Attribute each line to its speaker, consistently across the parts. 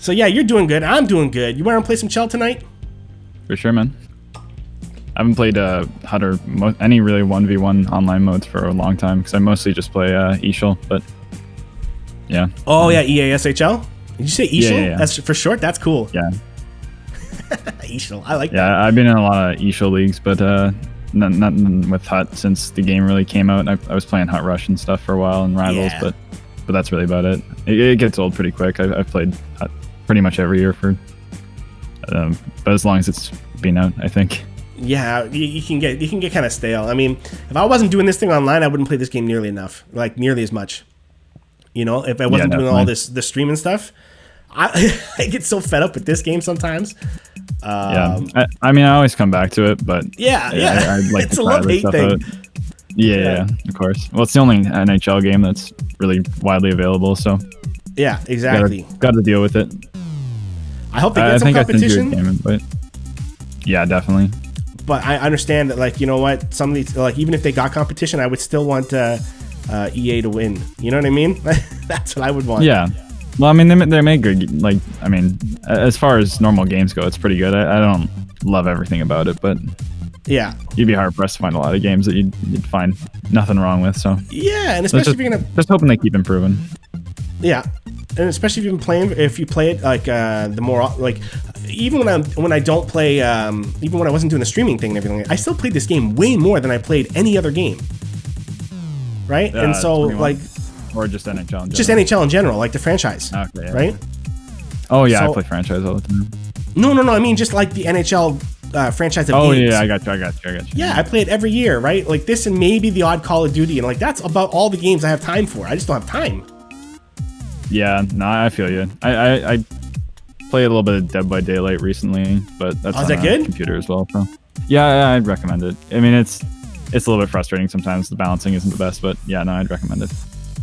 Speaker 1: So yeah, you're doing good. I'm doing good. You want to play some CHEL tonight?
Speaker 2: For sure, man. I haven't played Hutter any really 1v1 online modes for a long time because I mostly just play CHEL, but yeah.
Speaker 1: Oh yeah, EASHL? Did you say CHEL?
Speaker 2: Yeah.
Speaker 1: That's for short? That's cool.
Speaker 2: Yeah.
Speaker 1: CHEL, I like that.
Speaker 2: Yeah, I've been in a lot of CHEL leagues, but nothing with Hut since the game really came out. I was playing Hut Rush and stuff for a while and Rivals, but that's really about it. It gets old pretty quick. I've played Hut pretty much every year for, but as long as it's been out, I think.
Speaker 1: Yeah, you can get kind of stale. I mean, if I wasn't doing this thing online, I wouldn't play this game nearly as much. You know, if I wasn't doing all the streaming stuff, I get so fed up with this game sometimes.
Speaker 2: I mean, I always come back to it, but I'd like
Speaker 1: it's
Speaker 2: to
Speaker 1: a
Speaker 2: try
Speaker 1: love-hate thing.
Speaker 2: out. Yeah, of course. Well, it's the only NHL game that's really widely available, so
Speaker 1: yeah, exactly.
Speaker 2: Got to deal with it.
Speaker 1: I hope they get some competition.
Speaker 2: But yeah, definitely.
Speaker 1: But I understand that, like, you know what? Some of these, like, even if they got competition, I would still want EA to win. You know what I mean? That's what I would want.
Speaker 2: Yeah. Well, I mean, they make good. Like, I mean, as far as normal games go, it's pretty good. I don't love everything about it, but
Speaker 1: yeah,
Speaker 2: you'd be hard pressed to find a lot of games that you'd find nothing wrong with. So
Speaker 1: yeah, and especially if you're gonna
Speaker 2: just hoping they keep improving.
Speaker 1: Yeah, and especially if you've been playing, if you play it like the more like. Even when I don't play, even when I wasn't doing the streaming thing and everything, I still played this game way more than I played any other game. Right? And so, like...
Speaker 2: Or just NHL in general?
Speaker 1: Just NHL in general, like the franchise.
Speaker 2: Okay, yeah.
Speaker 1: Right?
Speaker 2: Oh, yeah, I play franchise all the time.
Speaker 1: No, I mean just like the NHL franchise of games.
Speaker 2: Oh, yeah, I got you.
Speaker 1: Yeah, I play it every year, right? Like this and maybe the odd Call of Duty, and like that's about all the games I have time for. I just don't have time.
Speaker 2: Yeah, no, I feel you. I played a little bit of Dead by Daylight recently, but that's on a computer as well. So yeah, I'd recommend it. I mean, it's a little bit frustrating sometimes. The balancing isn't the best, but yeah, no, I'd recommend it.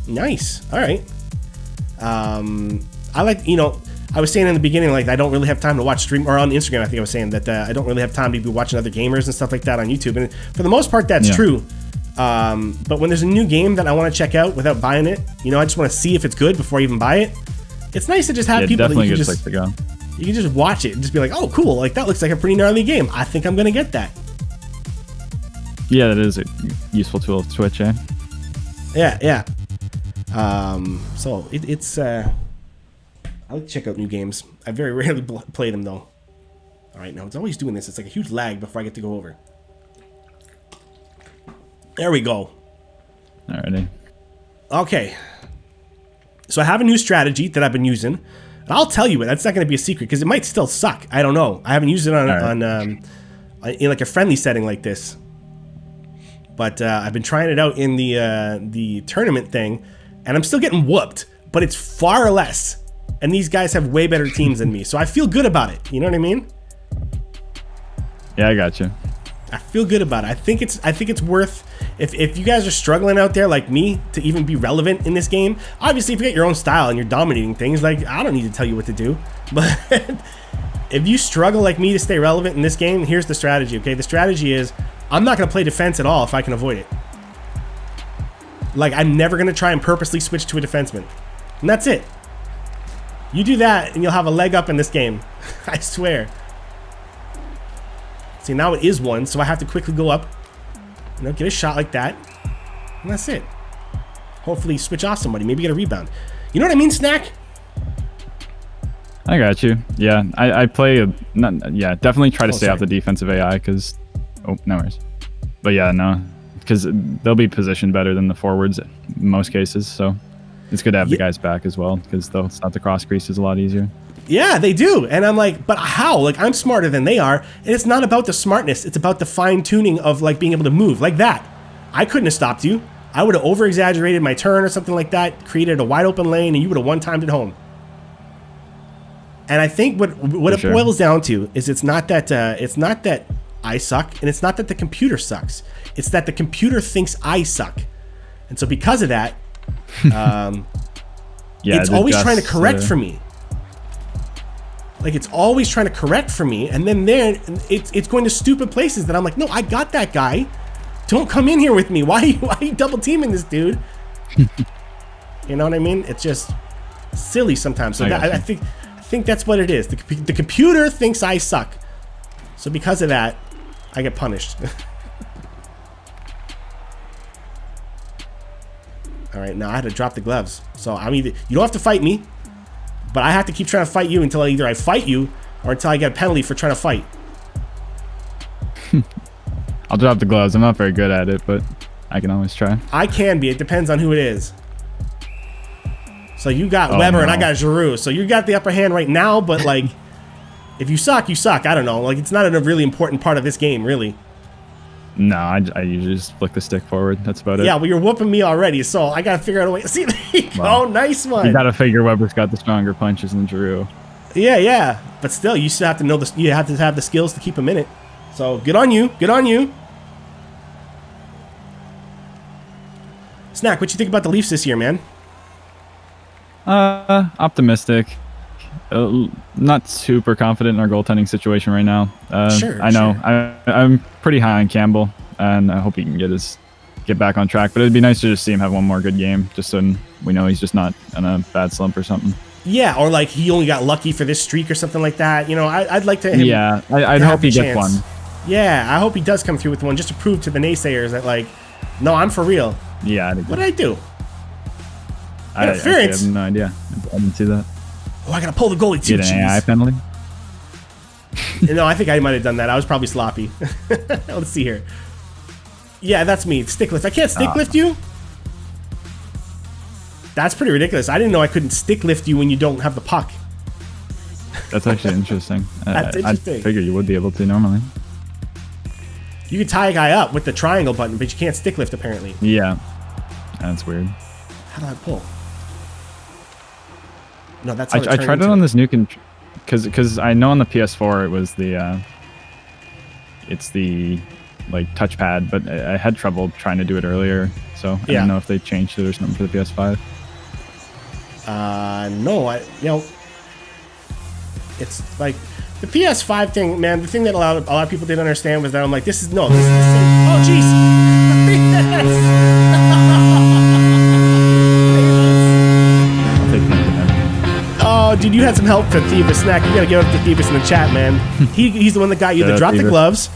Speaker 1: Nice. All right. I like, I was saying in the beginning, like I don't really have time to watch stream, or on Instagram, I think I was saying that I don't really have time to be watching other gamers and stuff like that on YouTube. And for the most part, that's true. But when there's a new game that I want to check out without buying it, I just want to see if it's good before I even buy it. It's nice to just have people that you can just watch it and just be like, oh, cool. Like, that looks like a pretty gnarly game. I think I'm going to get that.
Speaker 2: Yeah, that is a useful tool of Twitch, eh?
Speaker 1: Yeah. So, it's... I like to check out new games. I very rarely play them, though. All right, now it's always doing this. It's like a huge lag before I get to go over. There we go.
Speaker 2: Alrighty.
Speaker 1: Okay. So I have a new strategy that I've been using. And I'll tell you it. That's not going to be a secret because it might still suck. I don't know. I haven't used it in like a friendly setting like this. But I've been trying it out in the tournament thing, and I'm still getting whooped. But it's far less. And these guys have way better teams than me, so I feel good about it. You know what I mean?
Speaker 2: Yeah, I got you.
Speaker 1: I feel good about it. I think it's worth, if you guys are struggling out there like me to even be relevant in this game. Obviously, if you get your own style and you're dominating things, like I don't need to tell you what to do. But if you struggle like me to stay relevant in this game, here's the strategy. Okay, the strategy is I'm not going to play defense at all if I can avoid it. Like I'm never going to try and purposely switch to a defenseman, and that's it. You do that, and you'll have a leg up in this game. I swear. See, now it is one, so I have to quickly go up, get a shot like that, and that's it. Hopefully switch off somebody, maybe get a rebound. You know what I mean, Snack?
Speaker 2: I got you. Yeah, I play, definitely try to stay off the defensive AI, because, no worries. But yeah, no, because they'll be positioned better than the forwards in most cases, so it's good to have the guys back as well, because they'll stop the cross crease is a lot easier.
Speaker 1: Yeah, they do. And I'm like, but how? Like, I'm smarter than they are. And it's not about the smartness. It's about the fine-tuning of, like, being able to move. Like that. I couldn't have stopped you. I would have over-exaggerated my turn or something like that, created a wide-open lane, and you would have one-timed it home. And I think what it boils down to is it's not that I suck, and it's not that the computer sucks. It's that the computer thinks I suck. And so because of that, it's always trying to correct for me. Like, it's always trying to correct for me, and then it's going to stupid places that I'm like, no, I got that guy. Don't come in here with me. Why are you double teaming this dude? You know what I mean? It's just silly sometimes. So I think think that's what it is. The computer thinks I suck. So because of that, I get punished. All right, now I had to drop the gloves. So I'm either, you don't have to fight me, but I have to keep trying to fight you until either I fight you or until I get a penalty for trying to fight.
Speaker 2: I'll drop the gloves. I'm not very good at it, but I can always try.
Speaker 1: I can be. It depends on who it is. So you got Weber and I got Giroux. So you got the upper hand right now, but like, if you suck, you suck. I don't know. Like, it's not a really important part of this game, really.
Speaker 2: No, I usually just flick the stick forward. That's about it.
Speaker 1: Yeah, well, you're whooping me already, so I gotta figure out a way. See, there you go. Nice one.
Speaker 2: You gotta figure Weber's got the stronger punches than Giroux.
Speaker 1: Yeah. But still, you still have to know this. You have to have the skills to keep him in it. So good on you. Good on you. Snack, what you think about the Leafs this year, man?
Speaker 2: Optimistic. Not super confident in our goaltending situation right now.
Speaker 1: Sure.
Speaker 2: I know. Sure. I'm pretty high on Campbell, and I hope he can get back on track. But it'd be nice to just see him have one more good game, just so we know he's just not in a bad slump or something.
Speaker 1: Yeah, or like he only got lucky for this streak or something like that. You know, I'd like to.
Speaker 2: I'd hope he gets one.
Speaker 1: Yeah, I hope he does come through with one, just to prove to the naysayers that, like, no, I'm for real.
Speaker 2: Yeah.
Speaker 1: What did I do?
Speaker 2: Interference. I have no idea. I didn't see that.
Speaker 1: Oh, I gotta pull the goalie too.
Speaker 2: Get an AI penalty?
Speaker 1: No, I think I might have done that. I was probably sloppy. Let's see here. Yeah, that's me. Stick lift. I can't stick lift you? That's pretty ridiculous. I didn't know I couldn't stick lift you when you don't have the puck.
Speaker 2: That's actually interesting.
Speaker 1: That's interesting.
Speaker 2: I figure you would be able to normally.
Speaker 1: You could tie a guy up with the triangle button, but you can't stick lift apparently.
Speaker 2: Yeah. That's weird.
Speaker 1: How do I pull? No, that's
Speaker 2: how I tried it on this new because I know on the PS4 it was it's the like touchpad, but I had trouble trying to do it earlier, so I don't know if they changed it or something for the PS5.
Speaker 1: No, it's like the PS5 thing, man. The thing that a lot of people didn't understand was that I'm like, this is oh jeez. Oh, dude, you had some help for Thievis. Snack, you gotta give up to Thievis in the chat, man. He's the one that got you to drop the gloves.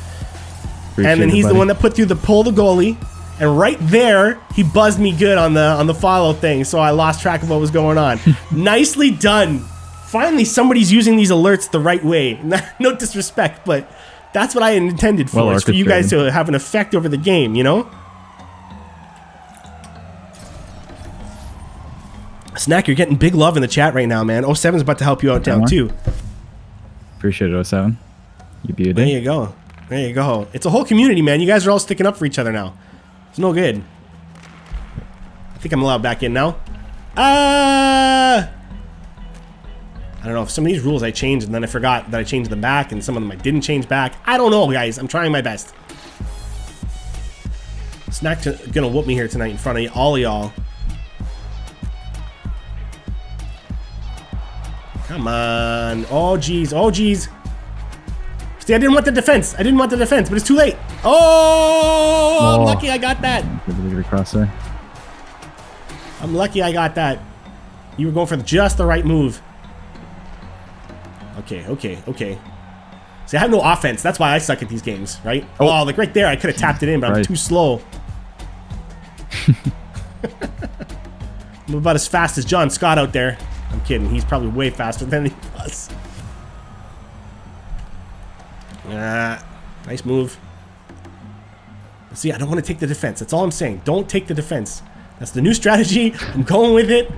Speaker 1: And then he's the one that put through the pull the goalie. And right there, he buzzed me good on the follow thing, so I lost track of what was going on. Nicely done. Finally, somebody's using these alerts the right way. No disrespect, but that's what I intended for. It's for you guys to have an effect over the game, you know? Snack, you're getting big love in the chat right now, man. 07's about to help you out down too.
Speaker 2: Appreciate it, 07. You beauty.
Speaker 1: There you go. There you go. It's a whole community, man. You guys are all sticking up for each other now. It's no good. I think I'm allowed back in now. I don't know if some of these rules I changed and then I forgot that I changed them back, and some of them I didn't change back. I don't know, guys. I'm trying my best. Snack's gonna whoop me here tonight in front of all of y'all. Come on. Oh, geez. Oh, geez. See, I didn't want the defense. But it's too late. Oh, I'm lucky I got that. I'm lucky I got that. You were going for just the right move. Okay. See, I have no offense. That's why I suck at these games, right? Oh, like right there, I could have tapped it in, but I'm too slow. I'm about as fast as John Scott out there. I'm kidding. He's probably way faster than he was. Nice move. See, I don't want to take the defense. That's all I'm saying. Don't take the defense. That's the new strategy. I'm going with it.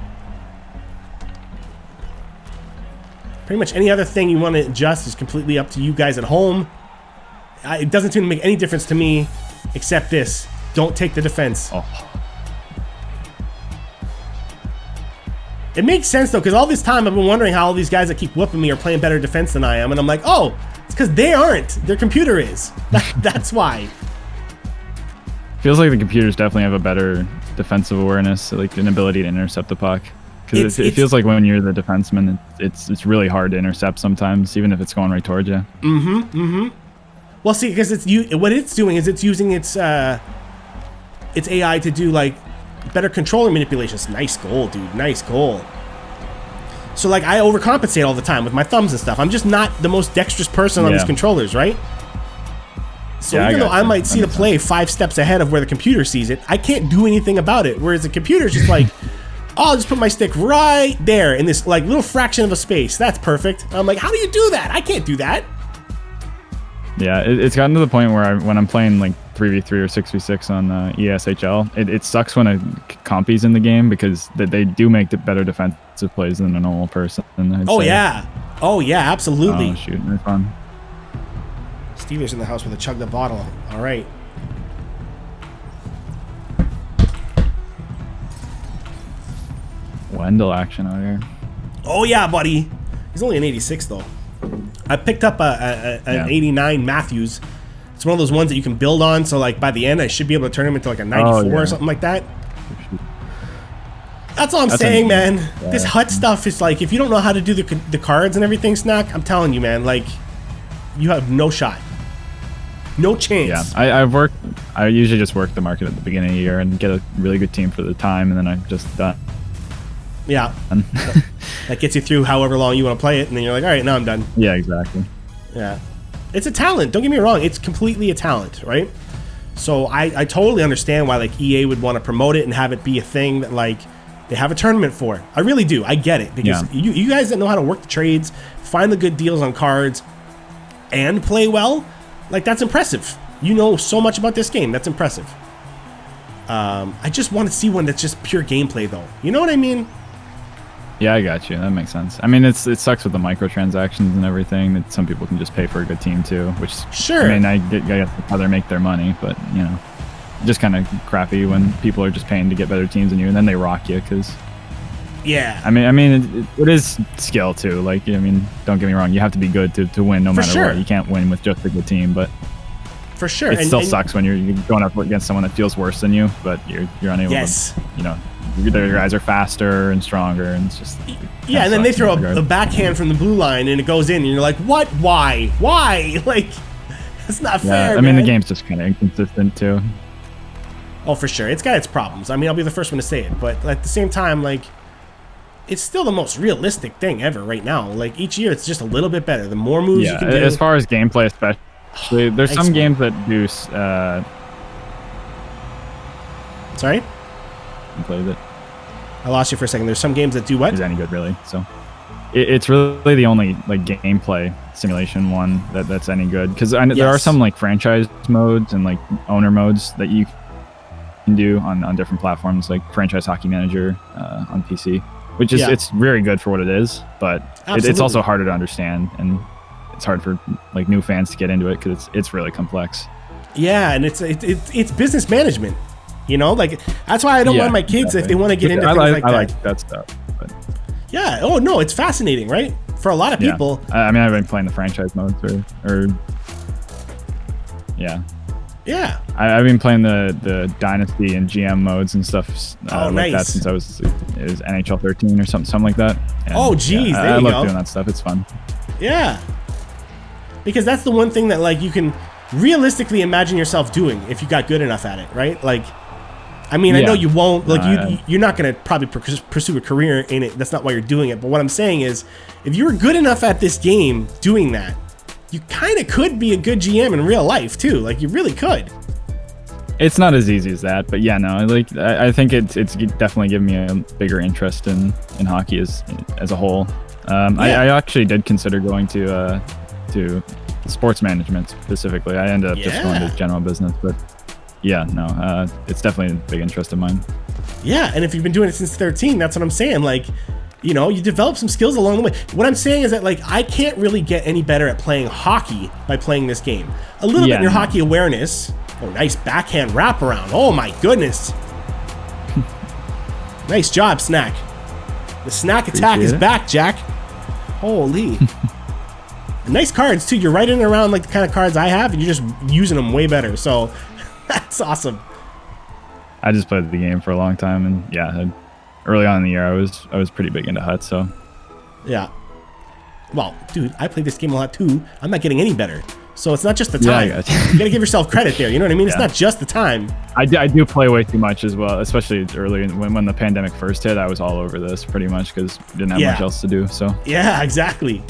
Speaker 1: Pretty much any other thing you want to adjust is completely up to you guys at home. It doesn't seem to make any difference to me except this. Don't take the defense. It makes sense, though, because all this time I've been wondering how all these guys that keep whooping me are playing better defense than I am. And I'm like, oh, it's because they aren't. Their computer is. That's why.
Speaker 2: Feels like the computers definitely have a better defensive awareness, like an ability to intercept the puck. Because it feels like when you're the defenseman, it's really hard to intercept sometimes, even if it's going right towards you.
Speaker 1: Well, see, because what it's doing is it's using its AI to do like better controller manipulations. Nice goal, dude. Nice goal. So like I overcompensate all the time with my thumbs and stuff. I'm just not the most dexterous person on these controllers, right? So even though I might see the play 5 steps ahead of where the computer sees it, I can't do anything about it. Whereas the computer's just like, oh, I'll just put my stick right there in this like little fraction of a space. That's perfect. I'm like, how do you do that? I can't do that.
Speaker 2: Yeah, it's gotten to the point where when I'm playing like 3v3 or 6v6 on ESHL, it sucks when a compy's in the game because they do make better defensive plays than a normal person.
Speaker 1: Oh yeah, absolutely.
Speaker 2: Oh shoot, that's fun.
Speaker 1: Steelers in the house with a chug the bottle. All right.
Speaker 2: Wendell action out here.
Speaker 1: Oh yeah, buddy. He's only an 86 though. I picked up an 89 Matthews. It's one of those ones that you can build on. So like by the end, I should be able to turn him into like a 94 or something like that. That's all I'm saying, man. Yeah. This HUT stuff is like, if you don't know how to do the cards and everything, Snack, I'm telling you, man, like you have no shot. No chance.
Speaker 2: Yeah, I usually just work the market at the beginning of the year and get a really good team for the time, and then I'm just done.
Speaker 1: Yeah. That gets you through however long you want to play it, and then you're like, all right, now I'm done.
Speaker 2: Yeah, exactly.
Speaker 1: Yeah. It's a talent. Don't get me wrong. It's completely a talent, right? So I totally understand why like EA would want to promote it and have it be a thing that like they have a tournament for. I really do. I get it. Because you guys that know how to work the trades, find the good deals on cards, and play well, like that's impressive. You know so much about this game. That's impressive. I just want to see one that's just pure gameplay, though. You know what I mean?
Speaker 2: Yeah, I got you. That makes sense. I mean, it sucks with the microtransactions and everything that some people can just pay for a good team too, which
Speaker 1: sure.
Speaker 2: I mean, I guess how they make their money, but you know, just kind of crappy when people are just paying to get better teams than you, and then they rock you because.
Speaker 1: Yeah.
Speaker 2: I mean, it is skill too. Like, I mean, don't get me wrong. You have to be good to win no matter what. You can't win with just a good team, but.
Speaker 1: For sure.
Speaker 2: It still sucks when you're going up against someone that feels worse than you, but you're unable to, you know, their guys are faster and stronger, and it's just
Speaker 1: yeah. And then they throw a backhand from the blue line, and it goes in, and you're like, "What? Why? Why?" Like, that's not fair.
Speaker 2: I mean, the game's just kind of inconsistent too.
Speaker 1: Oh, for sure, it's got its problems. I mean, I'll be the first one to say it, but at the same time, like, it's still the most realistic thing ever right now. Like each year, it's just a little bit better. The more moves you can do.
Speaker 2: As far as gameplay, especially, there's some games that do.
Speaker 1: Sorry.
Speaker 2: Play that.
Speaker 1: I lost you for a second. There's some games that do what?
Speaker 2: Is any good really? So it's really the only like gameplay simulation one that's any good, because there are some like franchise modes and like owner modes that you can do on different platforms, like Franchise Hockey Manager on PC, which is it's very good for what it is, but it's also harder to understand, and it's hard for like new fans to get into it because it's really complex.
Speaker 1: Yeah, and it's business management. You know, like that's why I don't want my kids if they want to get into things like that.
Speaker 2: I like that stuff. But.
Speaker 1: Yeah. Oh no, it's fascinating, right? For a lot of people.
Speaker 2: I mean, I've been playing the franchise modes, or yeah.
Speaker 1: Yeah.
Speaker 2: I've been playing the Dynasty and GM modes and stuff like that since it was NHL 13 or something like that. And,
Speaker 1: oh, geez, there you go.
Speaker 2: I love doing that stuff. It's fun.
Speaker 1: Yeah. Because that's the one thing that like you can realistically imagine yourself doing if you got good enough at it, right? Like. I mean, I know you won't, like, you're not going to probably pursue a career in it. That's not why you're doing it. But what I'm saying is, if you were good enough at this game doing that, you kind of could be a good GM in real life, too. Like, you really could.
Speaker 2: It's not as easy as that. But yeah, no, like, I think it's definitely given me a bigger interest in hockey as a whole. I actually did consider going to sports management specifically. I ended up just going to general business, but... Yeah, no, it's definitely a big interest of mine.
Speaker 1: Yeah, and if you've been doing it since 13, that's what I'm saying. Like, you know, you develop some skills along the way. What I'm saying is that, like, I can't really get any better at playing hockey by playing this game. A little bit in your hockey awareness. Oh, nice backhand wraparound. Oh, my goodness. Nice job, Snack. The Snack attack is back, Jack. Holy. Nice cards, too. You're right in and around, like, the kind of cards I have, and you're just using them way better, so... That's awesome.
Speaker 2: I just played the game for a long time, and yeah, early on in the year, I was pretty big into HUT. So,
Speaker 1: yeah. Well, dude, I played this game a lot too. I'm not getting any better, so it's not just the time.
Speaker 2: Yeah, I got
Speaker 1: you gotta give yourself credit there. You know what I mean? It's not just the time.
Speaker 2: I do play way too much as well, especially early when the pandemic first hit. I was all over this pretty much because didn't have much else to do. So
Speaker 1: yeah, exactly.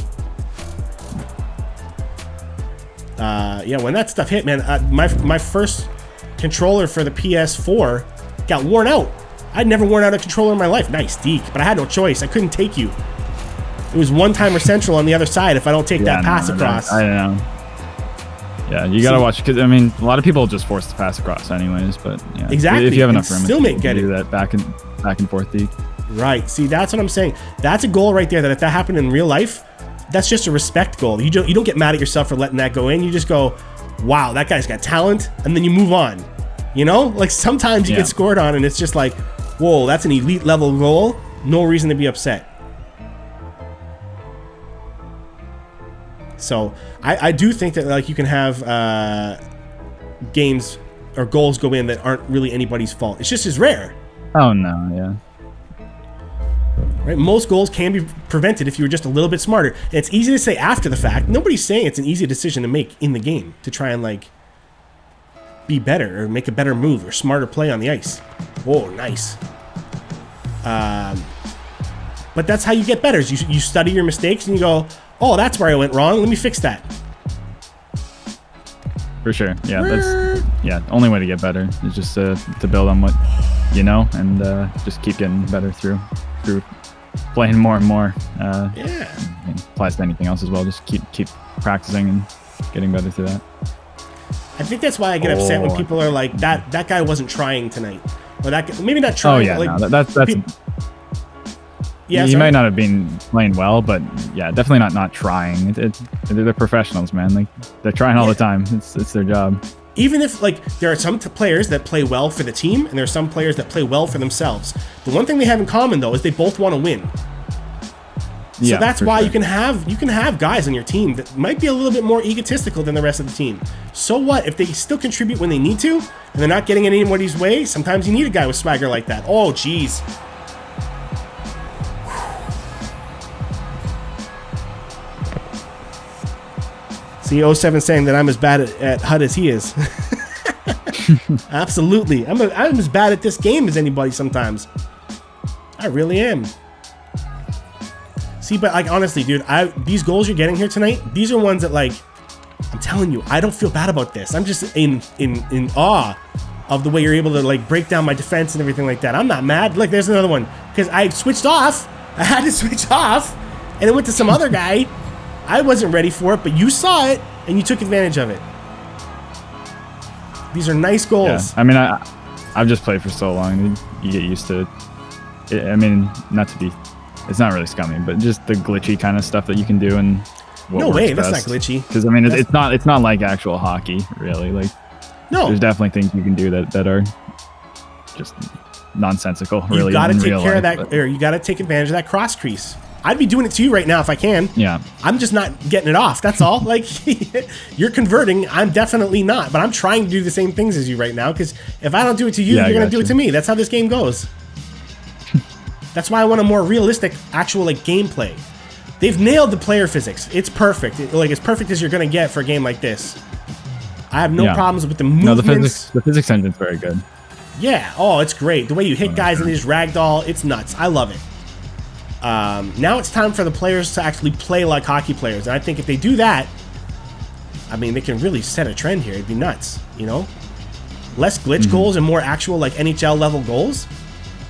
Speaker 1: Yeah, when that stuff hit, man, my first controller for the PS4 got worn out. I'd never worn out a controller in my life. Nice, Deke, but I had no choice. I couldn't take you. It was one-timer central on the other side if I don't take that pass across.
Speaker 2: I know. Yeah, you gotta watch, because I mean, a lot of people just force the pass across anyways. But yeah,
Speaker 1: exactly.
Speaker 2: If you have enough room,
Speaker 1: still make get
Speaker 2: do that back and forth Deke.
Speaker 1: Right. See, that's what I'm saying. That's a goal right there. That if that happened in real life, that's just a respect goal. You don't get mad at yourself for letting that go in. You just go, wow, that guy's got talent, and then you move on. You know, like sometimes you get scored on, and it's just like, whoa, that's an elite level goal. No reason to be upset. So I do think that like you can have games or goals go in that aren't really anybody's fault. It's just as rare.
Speaker 2: Oh no, yeah.
Speaker 1: Right? Most goals can be prevented if you were just a little bit smarter. And it's easy to say after the fact. Nobody's saying it's an easy decision to make in the game to try and like be better or make a better move or smarter play on the ice. Whoa, nice. But that's how you get better. Is you study your mistakes and you go, oh, that's where I went wrong. Let me fix that.
Speaker 2: For sure. Yeah, that's only way to get better is just to build on what you know and just keep getting better through playing more and more. It applies to anything else as well. Just keep practicing and getting better through that.
Speaker 1: I think that's why I get upset when people are like, that guy wasn't trying tonight. Or that guy, maybe not trying.
Speaker 2: Oh, yeah,
Speaker 1: like,
Speaker 2: no, that's
Speaker 1: yeah,
Speaker 2: you might not have been playing well, but yeah, definitely not trying. They're professionals, man. Like they're trying all the time. It's their job.
Speaker 1: Even if like there are some players that play well for the team, and there are some players that play well for themselves. The one thing they have in common though is they both want to win. So that's why you can have guys on your team that might be a little bit more egotistical than the rest of the team. So what if they still contribute when they need to, and they're not getting in anybody's way? Sometimes you need a guy with swagger like that. Oh, geez. See, 07 saying that I'm as bad at HUD as he is. Absolutely. I'm as bad at this game as anybody sometimes. I really am. See, but like honestly, dude, these goals you're getting here tonight, these are ones that like, I'm telling you, I don't feel bad about this. I'm just in awe of the way you're able to like break down my defense and everything like that. I'm not mad. Look, there's another one. Because I switched off. I had to switch off. And it went to some other guy. I wasn't ready for it, but you saw it and you took advantage of it. These are nice goals.
Speaker 2: Yeah, I mean, I've just played for so long. You get used to it. I mean, not to be, it's not really scummy, but just the glitchy kind of stuff that you can do and what
Speaker 1: no
Speaker 2: works
Speaker 1: way,
Speaker 2: best.
Speaker 1: That's not glitchy.
Speaker 2: Because I mean, it's not like actual hockey, really. Like,
Speaker 1: no,
Speaker 2: there's definitely things you can do that are just nonsensical. Really,
Speaker 1: you got to take care of that,
Speaker 2: but,
Speaker 1: or you got to take advantage of that cross crease. I'd be doing it to you right now if I can.
Speaker 2: Yeah.
Speaker 1: I'm just not getting it off. That's all. Like, you're converting. I'm definitely not. But I'm trying to do the same things as you right now, because if I don't do it to you, you're going to do it to me. That's how this game goes. That's why I want a more realistic, actual, like, gameplay. They've nailed the player physics. It's perfect. Like, as perfect as you're going to get for a game like this. I have no problems with the movements.
Speaker 2: No, the physics engine's very good.
Speaker 1: Yeah. Oh, it's great. The way you hit guys and they just ragdoll, it's nuts. I love it. Now it's time for the players to actually play like hockey players. And I think if they do that, I mean, they can really set a trend here. It'd be nuts, you know? Less glitch goals and more actual, like, NHL level goals.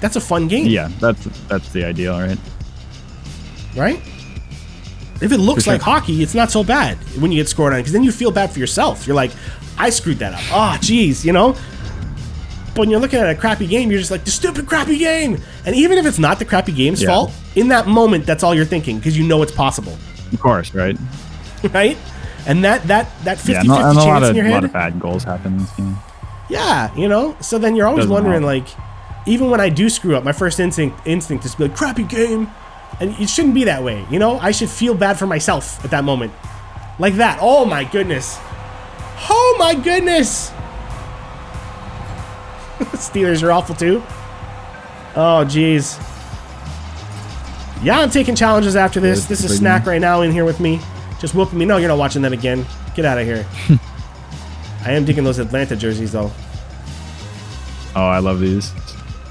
Speaker 1: That's a fun game.
Speaker 2: Yeah, that's the ideal, right?
Speaker 1: Right? If it looks like hockey, it's not so bad when you get scored on, because then you feel bad for yourself. You're like, I screwed that up. Oh, geez, you know? But when you're looking at a crappy game, you're just like, the stupid crappy game. And even if it's not the crappy game's fault, in that moment, that's all you're thinking, because you know it's possible.
Speaker 2: Of course, right?
Speaker 1: Right? And that 50-50
Speaker 2: chance
Speaker 1: in your head.
Speaker 2: A lot of bad goals happen in this game.
Speaker 1: Yeah, you know? So then you're always wondering, like, even when I do screw up, my first instinct is to be like, crappy game. And it shouldn't be that way, you know? I should feel bad for myself at that moment. Like that. Oh, my goodness. Oh, my goodness. Steelers are awful, too. Oh, jeez. Yeah, I'm taking challenges after this. This is Snack right now in here with me. Just whooping me. No, you're not watching that again. Get out of here. I am digging those Atlanta jerseys, though.
Speaker 2: Oh, I love these.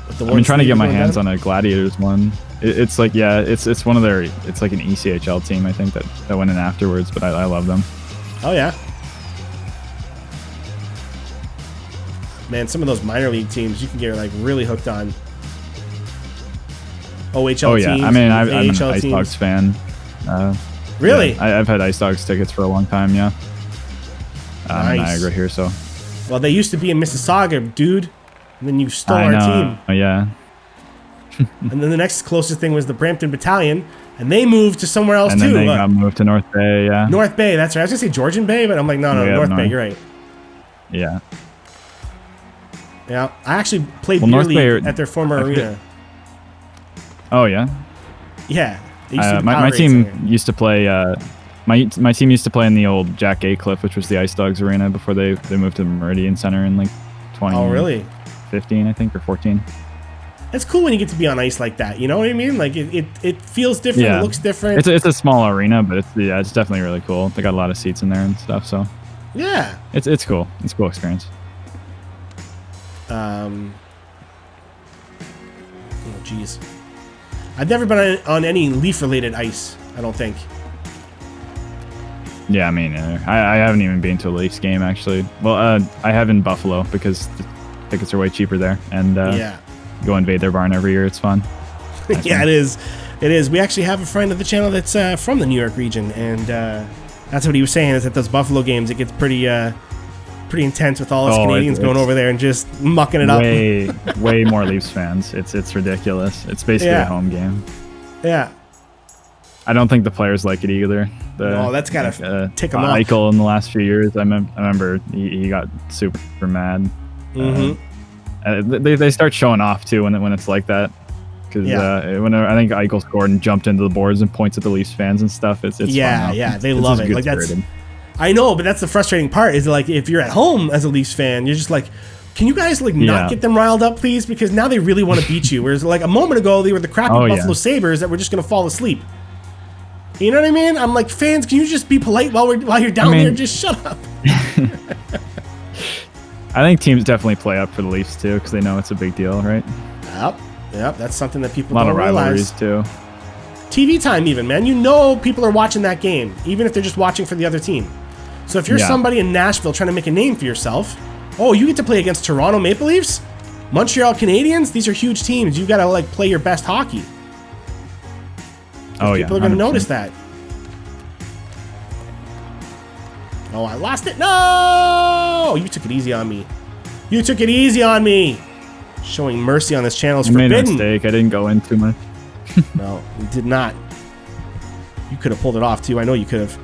Speaker 1: With the
Speaker 2: I've been trying to get my hands
Speaker 1: down?
Speaker 2: on a Gladiators one. It's like, yeah, it's one of their, it's like an ECHL team, I think, that went in afterwards, but I love them.
Speaker 1: Oh, yeah. Man, some of those minor league teams you can get like really hooked on. OHL
Speaker 2: Oh, yeah.
Speaker 1: teams.
Speaker 2: I mean, I'm an
Speaker 1: AHL
Speaker 2: Ice
Speaker 1: teams.
Speaker 2: Dogs fan.
Speaker 1: Really?
Speaker 2: Yeah, I've had Ice Dogs tickets for a long time, yeah.
Speaker 1: Nice.
Speaker 2: Niagara here, so.
Speaker 1: Well, they used to be in Mississauga, dude. And then you stole
Speaker 2: I
Speaker 1: our
Speaker 2: know.
Speaker 1: team.
Speaker 2: Oh, yeah.
Speaker 1: And then the next closest thing was the Brampton Battalion, and they moved to somewhere else
Speaker 2: And
Speaker 1: too.
Speaker 2: then they got moved to North Bay, yeah.
Speaker 1: North Bay, that's right. I was gonna say Georgian Bay, but I'm like, no,
Speaker 2: Yeah,
Speaker 1: North
Speaker 2: North.
Speaker 1: Bay. You're right.
Speaker 2: Yeah.
Speaker 1: Yeah, I actually played
Speaker 2: Well,
Speaker 1: beer
Speaker 2: North
Speaker 1: league
Speaker 2: Bay-
Speaker 1: at their former
Speaker 2: I
Speaker 1: arena.
Speaker 2: Oh, yeah.
Speaker 1: Yeah, they used to be
Speaker 2: My
Speaker 1: Powerade
Speaker 2: team
Speaker 1: Center.
Speaker 2: used to play. My team used to play in the old Jack Cliff, which was the Ice Dogs arena before they moved to the Meridian Center in like 2015,
Speaker 1: Oh, really?
Speaker 2: I think, or 14.
Speaker 1: It's cool when you get to be on ice like that. You know what I mean? Like it feels different.
Speaker 2: Yeah.
Speaker 1: It looks different.
Speaker 2: It's a small arena, but it's definitely really cool. They got a lot of seats in there and stuff, so
Speaker 1: Yeah.
Speaker 2: it's cool. It's a cool experience.
Speaker 1: Oh, jeez. I've never been on any Leaf-related ice, I don't think.
Speaker 2: Yeah, me neither. I haven't even been to a Leafs game, actually. Well, I have in Buffalo because the tickets are way cheaper there, and
Speaker 1: Yeah.
Speaker 2: go invade their barn every year. It's fun. Nice
Speaker 1: Yeah,
Speaker 2: one.
Speaker 1: it is. It is. We actually have a friend of the channel that's from the New York region, and that's what he was saying, is that those Buffalo games, it gets pretty intense with all us Canadians going over there and just mucking it up.
Speaker 2: Way more Leafs fans. It's ridiculous. It's basically a home game.
Speaker 1: Yeah.
Speaker 2: I don't think the players like it either.
Speaker 1: No, that's gotta tick 'em off.
Speaker 2: Eichel in the last few years, I remember he got super mad. They start showing off too when it's like that. Because when I think Eichel scored and jumped into the boards and points at the Leafs fans and stuff, it's fun now.
Speaker 1: Yeah, they
Speaker 2: It's
Speaker 1: love
Speaker 2: just
Speaker 1: it.
Speaker 2: good
Speaker 1: Like that's,
Speaker 2: spirited.
Speaker 1: I know, but that's the frustrating part. Is like if you're at home as a Leafs fan, you're just like, can you guys like not get them riled up, please? Because now they really want to beat you. Whereas like a moment ago, they were the crappy Buffalo Sabres that were just gonna fall asleep. You know what I mean? I'm like, fans, can you just be polite while you're down there? Just shut up.
Speaker 2: I think teams definitely play up for the Leafs too because they know it's a big deal, right?
Speaker 1: Yep. That's something that people
Speaker 2: A lot
Speaker 1: don't
Speaker 2: of rivalries
Speaker 1: realize.
Speaker 2: too.
Speaker 1: TV time, even, man. You know, people are watching that game, even if they're just watching for the other team. So if you're somebody in Nashville trying to make a name for yourself, oh, you get to play against Toronto Maple Leafs, Montreal Canadiens. These are huge teams. You got to like play your best hockey.
Speaker 2: Oh, yeah.
Speaker 1: People are going to
Speaker 2: 100%.
Speaker 1: notice that. Oh, I lost it. No! You took it easy on me. You took it easy on me. Showing mercy on this channel is
Speaker 2: I made
Speaker 1: forbidden.
Speaker 2: a mistake. I didn't go in too much.
Speaker 1: No, you did not. You could have pulled it off, too. I know you could have.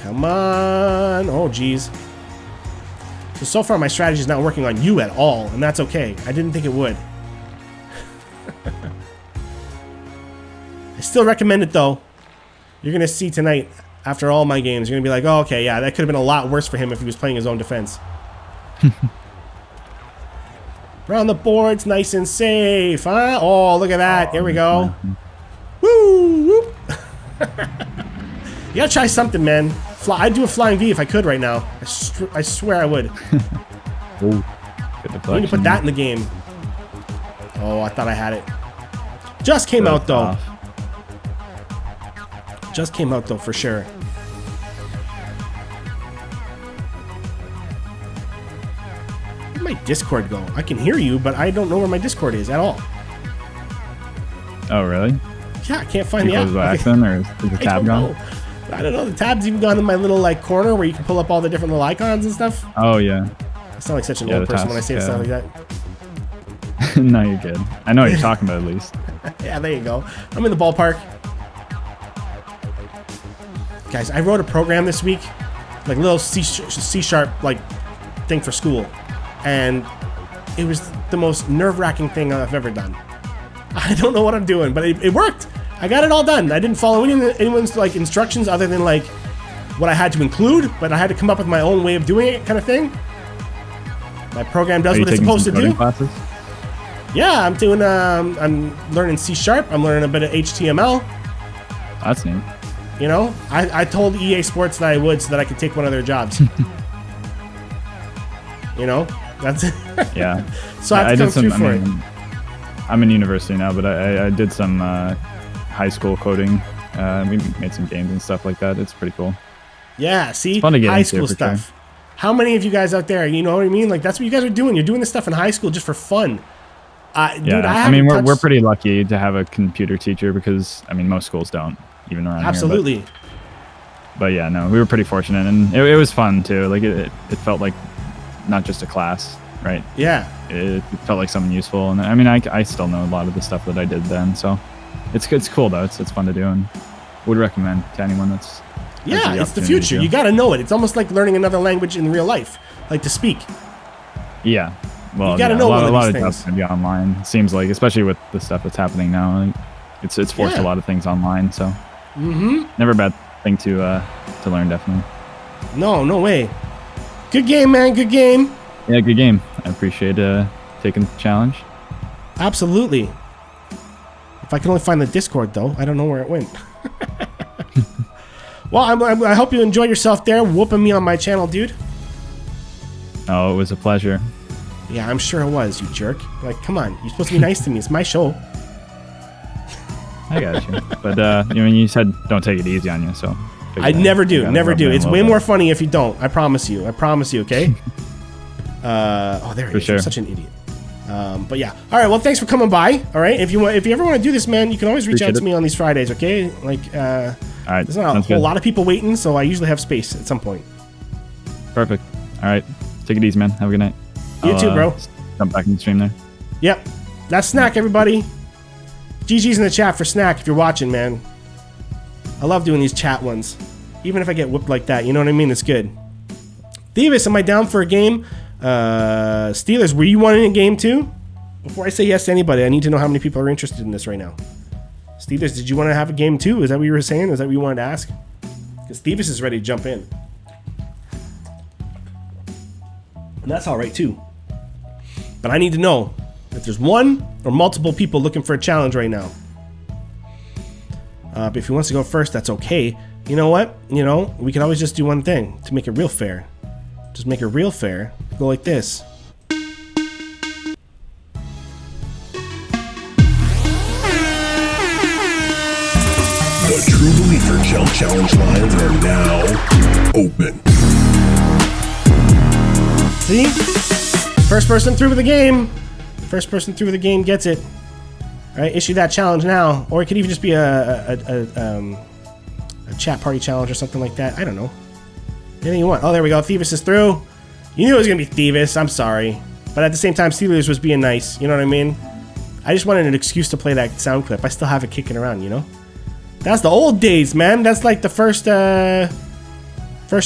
Speaker 1: Come on. Oh, geez. So far, my strategy is not working on you at all, and that's okay. I didn't think it would. I still recommend it, though. You're going to see tonight, after all my games, you're going to be like, oh, okay, yeah, that could have been a lot worse for him if he was playing his own defense. Around the boards, nice and safe, huh? Oh, look at that. Here we go. Woo! Whoop. You gotta try something, man. I'd do a flying V if I could right now. I swear I would.
Speaker 2: Ooh,
Speaker 1: I need to put that in the game. Oh, I thought I had it. Just came out, though. Just came out, though, for sure. Where'd my Discord go? I can hear you, but I don't know where my Discord is at all.
Speaker 2: Oh, really?
Speaker 1: Yeah, I can't find
Speaker 2: You
Speaker 1: the app.
Speaker 2: closed by accident, or is the tab gone?
Speaker 1: I don't know. The tab's even gone in my little like corner where you can pull up all the different little icons and stuff.
Speaker 2: Oh, yeah.
Speaker 1: I sound like such an old person when I say stuff like that.
Speaker 2: No, you're good. I know what you're talking about, at least.
Speaker 1: Yeah, there you go. I'm in the ballpark. Guys, I wrote a program this week, like a little C-sharp like thing for school, and it was the most nerve-wracking thing I've ever done. I don't know what I'm doing, but it worked. I got it all done. I didn't follow anyone's like instructions other than like what I had to include, but I had to come up with my own way of doing it, kind of thing. My program does what it's supposed to do.
Speaker 2: Classes?
Speaker 1: Yeah, I'm doing. I'm learning C#. I'm learning a bit of HTML.
Speaker 2: That's neat.
Speaker 1: You know, I told EA Sports that I would so that I could take one of their jobs. You know, that's
Speaker 2: Yeah.
Speaker 1: So I have to come through for it.
Speaker 2: I'm in university now, but I did some high school coding. We made some games and stuff like that. It's pretty cool.
Speaker 1: Yeah, see,
Speaker 2: it's fun to get
Speaker 1: high
Speaker 2: into
Speaker 1: school stuff. Sure. How many of you guys out there, you know what I mean? Like, that's what you guys are doing. You're doing this stuff in high school just for fun.
Speaker 2: Yeah,
Speaker 1: dude,
Speaker 2: I mean, we're pretty lucky to have a computer teacher because, I mean, most schools don't, even around
Speaker 1: Absolutely.
Speaker 2: here. But yeah, no, we were pretty fortunate, and it was fun, too. Like, it felt like not just a class, right?
Speaker 1: Yeah.
Speaker 2: It felt like something useful, and I mean, I still know a lot of the stuff that I did then, so it's cool, though. It's fun to do, and would recommend to anyone that's...
Speaker 1: Yeah, it's the future. You got to know it. It's almost like learning another language in real life, like to speak.
Speaker 2: Yeah. Well,
Speaker 1: you got to know
Speaker 2: a lot of
Speaker 1: things.
Speaker 2: stuff's gonna be online. It seems like, especially with the stuff that's happening now, like, it's forced a lot of things online. So, never a bad thing to learn, definitely.
Speaker 1: No way. Good game, man. Good game.
Speaker 2: Yeah, good game. I appreciate taking the challenge.
Speaker 1: Absolutely. If I can only find the Discord, though, I don't know where it went. Well, I hope you enjoyed yourself there, whooping me on my channel, dude.
Speaker 2: Oh, it was a pleasure.
Speaker 1: Yeah, I'm sure it was, you jerk. Like, come on, you're supposed to be nice to me. It's my show.
Speaker 2: I got you. But you said don't take it easy on you, so.
Speaker 1: I never do. It's way more funny if you don't. I promise you. Okay? Oh, there he is. I'm such an idiot. But yeah. All right. Well, thanks for coming by. All right. If you ever want to do this, man, you can always reach out to me on these Fridays. Okay. Like,
Speaker 2: all right.
Speaker 1: There's not a whole lot of people waiting, so I usually have space at some point.
Speaker 2: Perfect. All right. Take it easy, man. Have a good night.
Speaker 1: You too, bro.
Speaker 2: Jump back in the stream there.
Speaker 1: Yep. That's Snack, everybody. GG's in the chat for Snack if you're watching, man. I love doing these chat ones. Even if I get whipped like that, you know what I mean? It's good. Thievis, am I down for a game? Steelers, were you wanting a game too? Before I say yes to anybody, I need to know how many people are interested in this right now. Steelers, did you want to have a game too? Is that what you were saying? Is that what you wanted to ask? Because Thievis is ready to jump in. And that's all right too. But I need to know if there's one or multiple people looking for a challenge right now. But if he wants to go first, that's okay. You know what? We can always just do one thing to make it real fair. Just make it real fair. Go like this.
Speaker 3: The Trubeleafer CHEL challenge lines are now open.
Speaker 1: See? First person through with the game. First person through with the game gets it. All right, issue that challenge now. Or it could even just be a chat party challenge or something like that. I don't know. Anything you want. Oh, there we go. Thievis is through. You knew it was going to be Thievis. I'm sorry. But at the same time, Steelers was being nice. You know what I mean? I just wanted an excuse to play that sound clip. I still have it kicking around, you know? That's the old days, man. That's like the first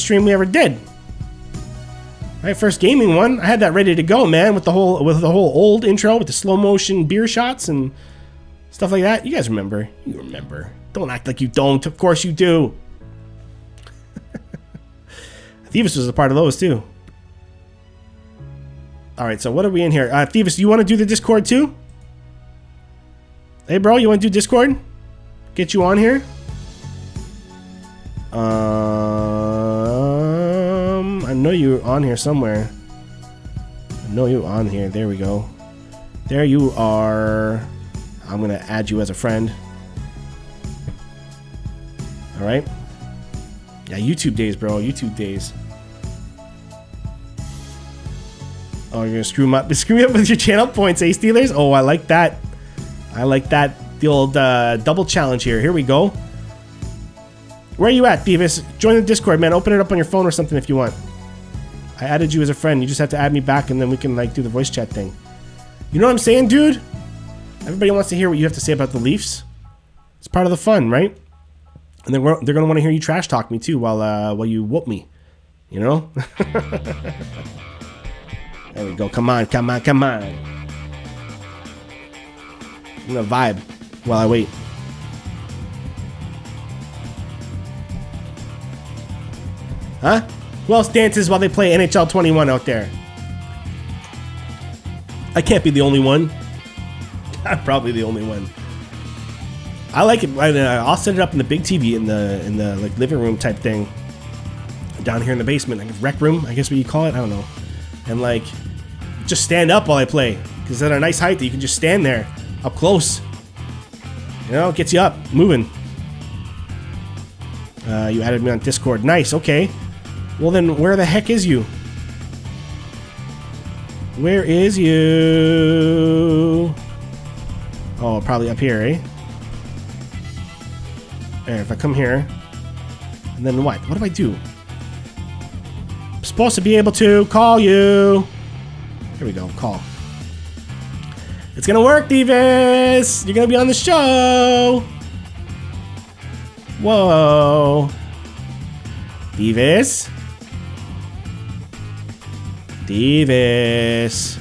Speaker 1: stream we ever did. Right, first gaming one. I had that ready to go, man, with the whole old intro with the slow motion beer shots and stuff like that. You guys remember? You remember. Don't act like you don't. Of course you do. Thievis was a part of those too. All right, so what are we in here? Thievis, you want to do the Discord too? Hey, bro, you want to do Discord? Get you on here? I know you're on here somewhere. I know you're on here. There we go. There you are. I'm going to add you as a friend. All right. Yeah, YouTube days, bro. YouTube days. Oh, you're going to screw me up. Screw me up with your channel points, eh, Steelers? Oh, I like that. I like that. The old double challenge here. Here we go. Where are you at, Thievis? Join the Discord, man. Open it up on your phone or something if you want. I added you as a friend. You just have to add me back, and then we can like do the voice chat thing. You know what I'm saying, dude? Everybody wants to hear what you have to say about the Leafs. It's part of the fun, right? And then they're gonna want to hear you trash talk me too while you whoop me. You know? There we go. Come on, come on, come on. I'm gonna vibe while I wait. Huh? Who else dances while they play NHL 21 out there? I can't be the only one. I'm probably the only one. I like it. I'll set it up in the big TV in the like living room type thing down here in the basement, like rec room, I guess what you call it. I don't know. And like just stand up while I play, because at a nice height that you can just stand there up close. You know, it gets you up, moving. You added me on Discord. Nice. Okay. Well then, where the heck is you? Where is you? Oh, probably up here, eh? There, if I come here, and then what? What do I do? I'm supposed to be able to call you. Here we go, call. It's gonna work, Davis! You're gonna be on the show! Whoa. Davis? Davis.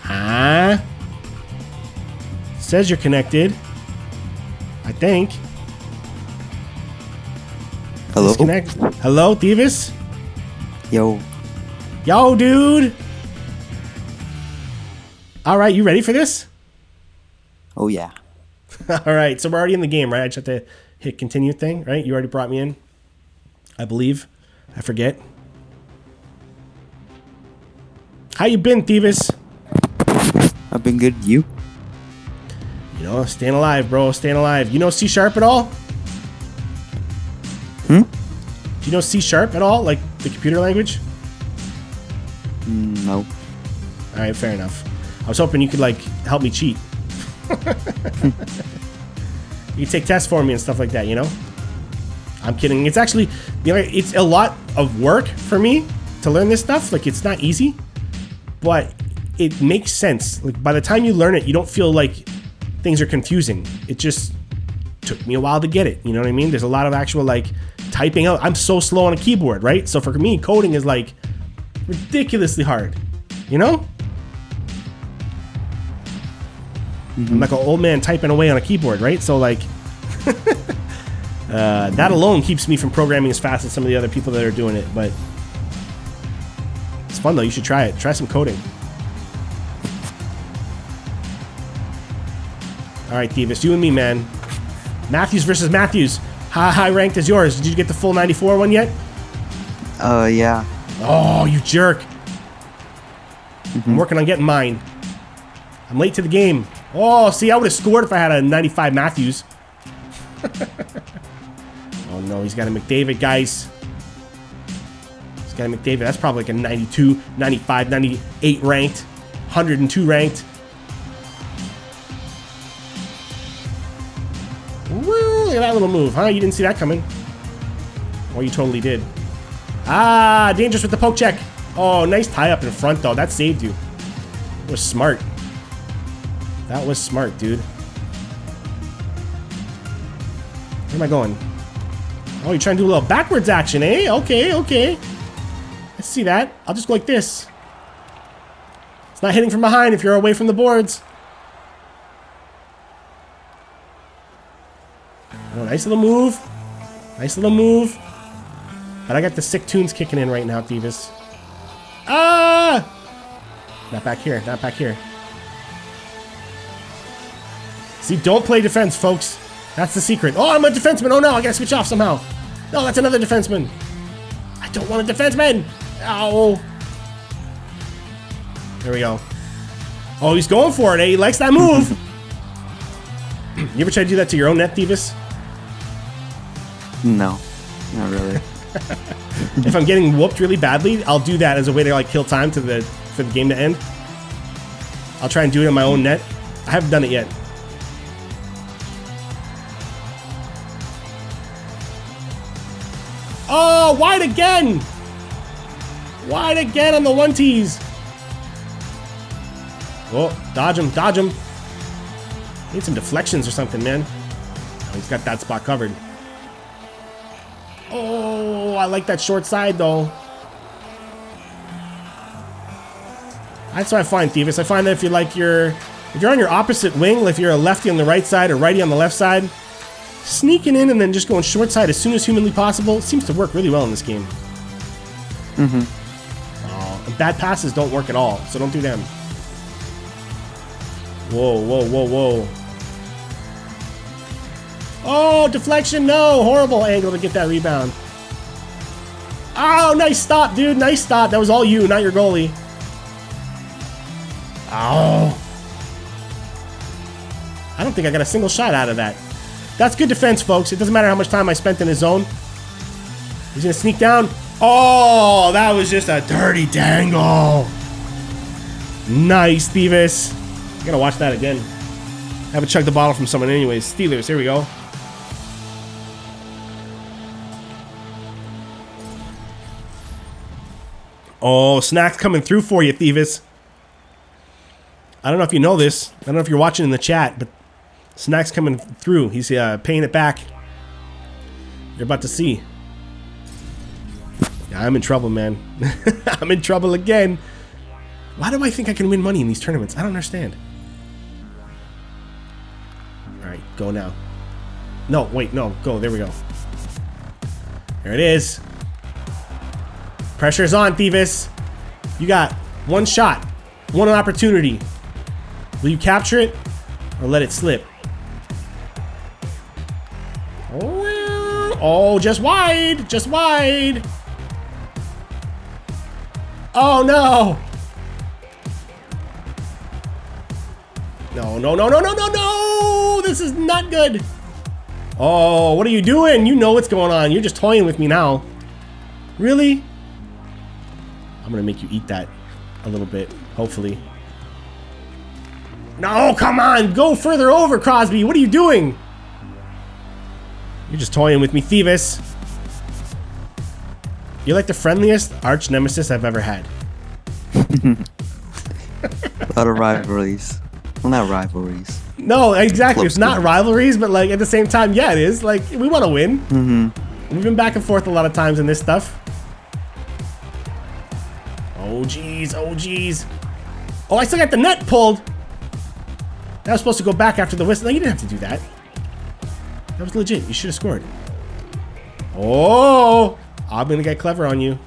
Speaker 1: Huh? Says you're connected. I think.
Speaker 4: Hello?
Speaker 1: Disconnect. Hello, Davis?
Speaker 4: Yo.
Speaker 1: Yo, dude! Alright, you ready for this?
Speaker 4: Oh, yeah.
Speaker 1: Alright, so we're already in the game, right? I just have to hit continue thing, right? You already brought me in, I believe. I forget. How you been, Thievis?
Speaker 4: I've been good. You?
Speaker 1: You know, staying alive, bro. Staying alive. You know C# at all?
Speaker 4: Hmm?
Speaker 1: Do you know C# at all? Like the computer language?
Speaker 4: No.
Speaker 1: Alright, fair enough. I was hoping you could, like, help me cheat. You take tests for me and stuff like that, you know? I'm kidding. It's actually, you know, it's a lot of work for me to learn this stuff. Like, it's not easy, but it makes sense. Like, by the time you learn it, you don't feel like things are confusing. It just took me a while to get it. You know what I mean? There's a lot of actual, like, typing out. I'm so slow on a keyboard, right? So for me, coding is, like, ridiculously hard, you know? I'm like an old man typing away on a keyboard, right? So like, that alone keeps me from programming as fast as some of the other people that are doing it. But it's fun though. You should try it. Try some coding. All right, Thievis, you and me, man. Matthews versus Matthews. How high ranked is yours? Did you get the full 94 one yet?
Speaker 4: Yeah.
Speaker 1: Oh, you jerk. I'm working on getting mine. I'm late to the game. Oh, see, I would have scored if I had a 95 Matthews. Oh, no, he's got a McDavid, guys. He's got a McDavid. That's probably like a 92, 95, 98 ranked, 102 ranked. Woo, look at that little move, huh? You didn't see that coming. Or you totally did. Ah, dangerous with the poke check. Oh, nice tie up in front, though. That saved you. It was smart. That was smart, dude. Where am I going? Oh, you're trying to do a little backwards action, eh? Okay, okay. Let's see that. I'll just go like this. It's not hitting from behind if you're away from the boards. Oh, nice little move. Nice little move. But I got the sick tunes kicking in right now, Thievis. Ah! Not back here. Not back here. See, don't play defense, folks. That's the secret. Oh, I'm a defenseman. Oh, no, I gotta switch off somehow. No, that's another defenseman. I don't want a defenseman. Ow. There we go. Oh, he's going for it, eh? He likes that move. You ever try to do that to your own net, Thievis?
Speaker 4: No. Not really.
Speaker 1: If I'm getting whooped really badly, I'll do that as a way to, like, kill time for the game to end. I'll try and do it in my own net. I haven't done it yet. Oh, wide again! Wide again on the one tees. Oh, dodge him, dodge him. Need some deflections or something, man. Oh, he's got that spot covered. Oh, I like that short side, though. That's what I find, Thievis. I find that if you're on your opposite wing, like if you're a lefty on the right side or righty on the left side, sneaking in and then just going short side as soon as humanly possible seems to work really well in this game. Oh, and bad passes don't work at all, so don't do them. Whoa, whoa, whoa, whoa. Oh, deflection, no. Horrible angle to get that rebound. Oh, nice stop, dude. Nice stop. That was all you, not your goalie. Oh. I don't think I got a single shot out of that. That's good defense, folks. It doesn't matter how much time I spent in his zone. He's going to sneak down. Oh, that was just a dirty dangle. Nice, Stevis. I got to watch that again. I haven't chugged the bottle from someone anyways. Steelers, here we go. Oh, Snack's coming through for you, Thievis. I don't know if you know this. I don't know if you're watching in the chat, but Snack's coming through. He's paying it back. You're about to see. Yeah, I'm in trouble, man. I'm in trouble again. Why do I think I can win money in these tournaments? I don't understand. All right, go now. No, wait, no, go. There we go. There it is. Pressure's on, Thievis. You got one shot, one opportunity. Will you capture it or let it slip? Oh, just wide, just wide. Oh, no. No, no, no, no, no, no, no. This is not good. Oh, what are you doing? You know what's going on. You're just toying with me now. Really? I'm going to make you eat that a little bit, hopefully. No, come on. Go further over, Crosby. What are you doing? You're just toying with me, Thievis. You're like the friendliest arch nemesis I've ever had.
Speaker 4: A lot of rivalries. Well, not rivalries.
Speaker 1: No, exactly.
Speaker 4: Close
Speaker 1: It's not rivalries, but like at the same time, yeah, it is. Like, we want to win.
Speaker 4: Mm-hmm.
Speaker 1: We've been back and forth a lot of times in this stuff. Oh, jeez. Oh, jeez. Oh, I still got the net pulled. That was supposed to go back after the whistle. No, you didn't have to do that. That was legit. You should have scored. Oh, I'm going to get clever on you.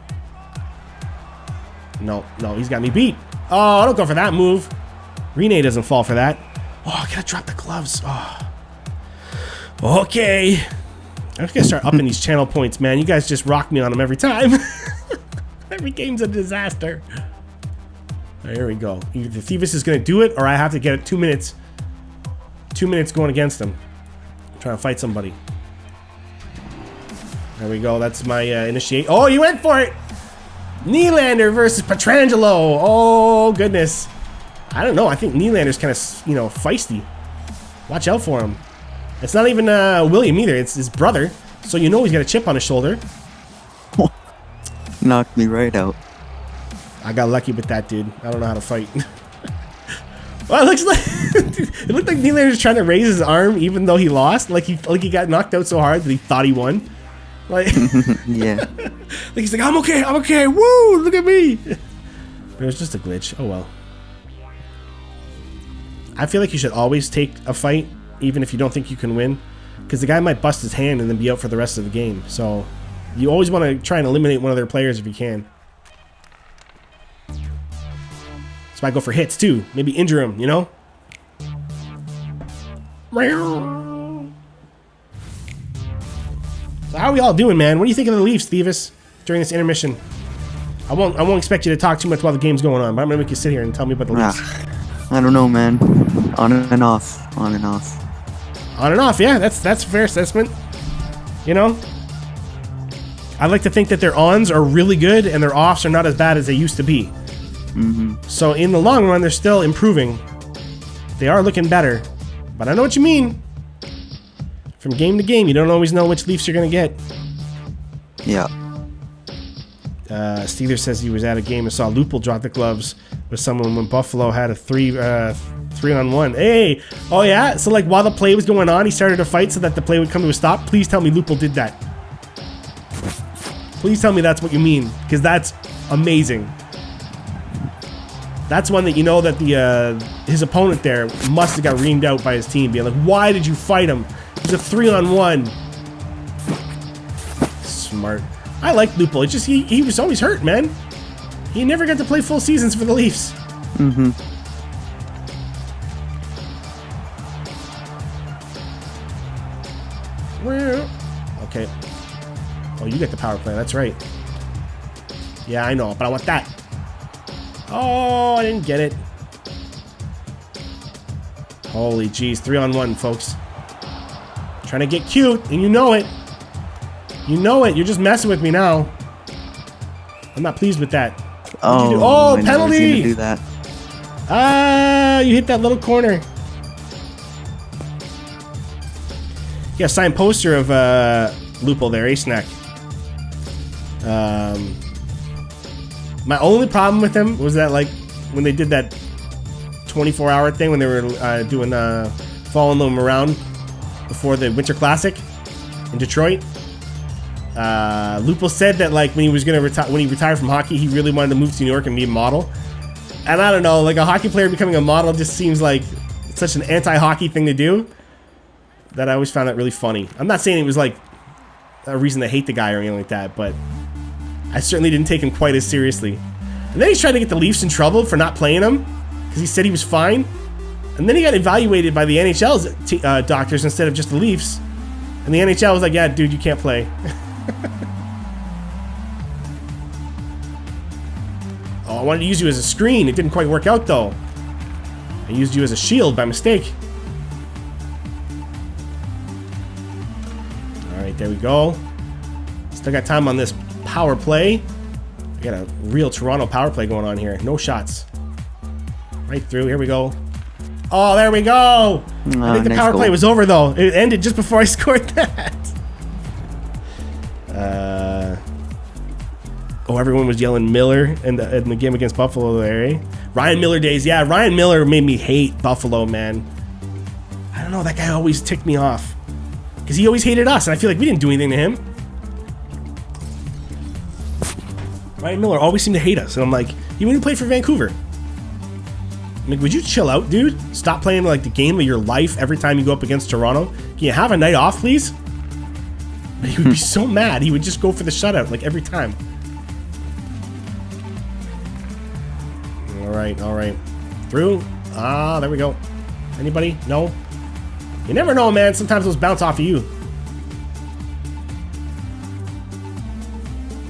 Speaker 1: No, no, he's got me beat. Oh, don't go for that move. Rene doesn't fall for that. Oh, I got to drop the gloves. Oh. Okay. I'm just going to start upping these channel points, man. You guys just rock me on them every time. Every game's a disaster. Right, here we go. Either Thievis is going to do it, or I have to get it 2 minutes. 2 minutes going against him. I'm trying to fight somebody. There we go. That's my initiate. Oh, you went for it! Nylander versus Pietrangelo. Oh, goodness. I don't know. I think Nylander's kind of, you know, feisty. Watch out for him. It's not even William either. It's his brother. So you know he's got a chip on his shoulder.
Speaker 4: Knocked me right out.
Speaker 1: I got lucky with that, dude. I don't know how to fight. Well, it looks like it looked like Nylander was trying to raise his arm even though he lost. Like he got knocked out so hard that he thought he won. Like
Speaker 4: Yeah.
Speaker 1: like he's like, I'm okay. Woo! Look at me. But it was just a glitch. Oh well. I feel like you should always take a fight, even if you don't think you can win, because the guy might bust his hand and then be out for the rest of the game. So you always want to try and eliminate one of their players if you can. So I go for hits too. Maybe injure him, you know? So how are we all doing, man? What do you think of the Leafs, Thievis, during this intermission? I won't expect you to talk too much while the game's going on, but I'm gonna make you sit here and tell me about the Leafs.
Speaker 4: I don't know, man. On and off. On and off.
Speaker 1: On and off, yeah. That's a fair assessment. You know? I like to think that their ons are really good and their offs are not as bad as they used to be.
Speaker 4: Mm-hmm.
Speaker 1: So in the long run, they're still improving. They are looking better. But I know what you mean. From game to game, you don't always know which Leafs you're going to get.
Speaker 4: Yeah.
Speaker 1: Steeler says he was at a game and saw Lupul drop the gloves with someone when Buffalo had a 3-on-1. Hey! Oh yeah? So like while the play was going on, he started a fight so that the play would come to a stop? Please tell me Lupul did that. Please tell me that's what you mean, because that's amazing. That's one that you know that the his opponent there must have got reamed out by his team, being like, why did you fight him? He's a 3-on-1. Smart. I like Lupul. It's just he was always hurt, man. He never got to play full seasons for the Leafs.
Speaker 4: Mm-hmm.
Speaker 1: you get the power play. That's right. Yeah, I know, but I want that. Oh, I didn't get it. Holy jeez, 3-on-1, folks. Trying to get cute, and you know it. You know it. You're just messing with me now. I'm not pleased with that.
Speaker 4: Oh,
Speaker 1: you do? Oh,
Speaker 4: I
Speaker 1: penalty!
Speaker 4: do that.
Speaker 1: Ah, you hit that little corner. Yeah, signed poster of Lupul there, Ace Neck. My only problem with him was that, like, when they did that 24-hour thing, when they were doing following them around before the Winter Classic in Detroit, Lupul said that, like, when he was gonna when he retired from hockey, he really wanted to move to New York and be a model. And I don't know, like, a hockey player becoming a model just seems like such an anti-hockey thing to do that I always found that really funny. I'm not saying it was like a reason to hate the guy or anything like that, but I certainly didn't take him quite as seriously. And then he's trying to get the Leafs in trouble for not playing him because he said he was fine. And then he got evaluated by the NHL's doctors instead of just the Leafs. And the NHL was like, yeah, dude, you can't play. Oh, I wanted to use you as a screen. It didn't quite work out, though. I used you as a shield by mistake. All right, there we go. Still got time on this power play. I got a real Toronto power play going on here. No shots. Right through. Here we go. Oh, there we go. I think the power play was over, though. It ended just before I scored that. Oh, everyone was yelling Miller in the game against Buffalo there, eh? Ryan Miller days. Yeah, Ryan Miller made me hate Buffalo, man. I don't know. That guy always ticked me off. Because he always hated us, and I feel like we didn't do anything to him. Ryan Miller always seemed to hate us, and I'm like, even when he played for Vancouver. I'm like, would you chill out, dude? Stop playing like the game of your life every time you go up against Toronto. Can you have a night off, please? But he would be so mad. He would just go for the shutout, like, every time. All right. Through. Ah, there we go. Anybody? No? You never know, man. Sometimes those bounce off of you.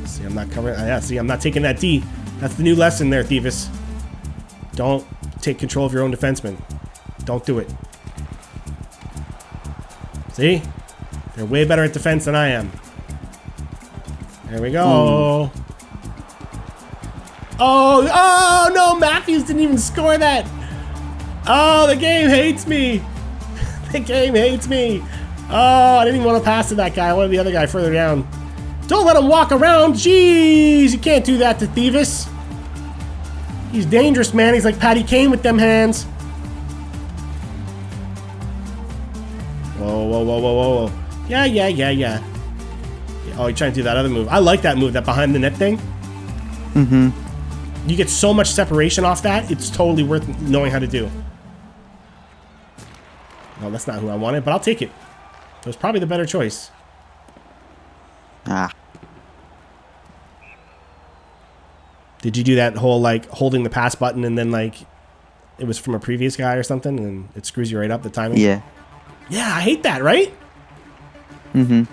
Speaker 1: See, I'm not covering. Yeah, see, I'm not taking that D. That's the new lesson there, Thievis. Don't take control of your own defenseman. Don't do it. See? They're way better at defense than I am. There we go. Oh, no, Matthews didn't even score that. Oh, the game hates me. The game hates me. Oh, I didn't even want to pass to that guy. I wanted the other guy further down. Don't let him walk around. Jeez, you can't do that to Thievis. He's dangerous, man. He's like Patty Kane with them hands. Whoa. Yeah. Oh, you're trying to do that other move. I like that move, that behind the net thing.
Speaker 4: Mm-hmm.
Speaker 1: You get so much separation off that, it's totally worth knowing how to do. No, that's not who I wanted, but I'll take it. It was probably the better choice.
Speaker 4: Ah.
Speaker 1: Did you do that whole, like, holding the pass button and then, like, it was from a previous guy or something and it screws you right up, the timing?
Speaker 4: Yeah.
Speaker 1: Yeah, I hate that, right?
Speaker 4: Mm-hmm.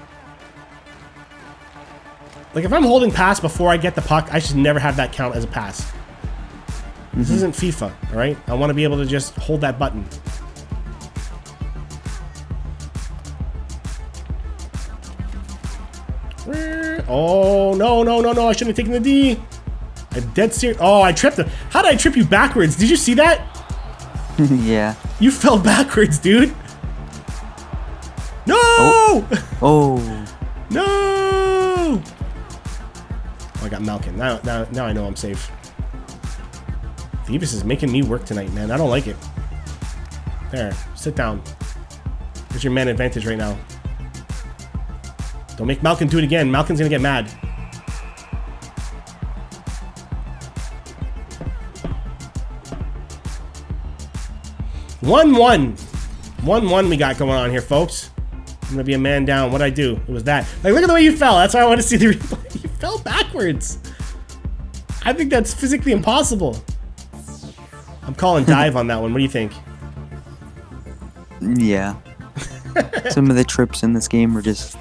Speaker 1: Like, if I'm holding pass before I get the puck, I should never have that count as a pass. This isn't FIFA, all right? I want to be able to just hold that button. Oh, no. I shouldn't have taken the D. I'm dead serious. Oh, I tripped him. How did I trip you backwards? Did you see that?
Speaker 4: Yeah.
Speaker 1: You fell backwards, dude. No!
Speaker 4: Oh.
Speaker 1: No! Oh, I got Malkin. Now I know I'm safe. Thievis is making me work tonight, man. I don't like it. There. Sit down. There's your man advantage right now. Don't make Malkin do it again. Malkin's gonna get mad. One we got going on here, folks. I'm gonna be a man down. What'd I do? It was that. Like, look at the way you fell. That's why I want to see the replay. You fell backwards. I think that's physically impossible. I'm calling dive on that one. What do you think?
Speaker 4: Yeah. Some of the trips in this game were just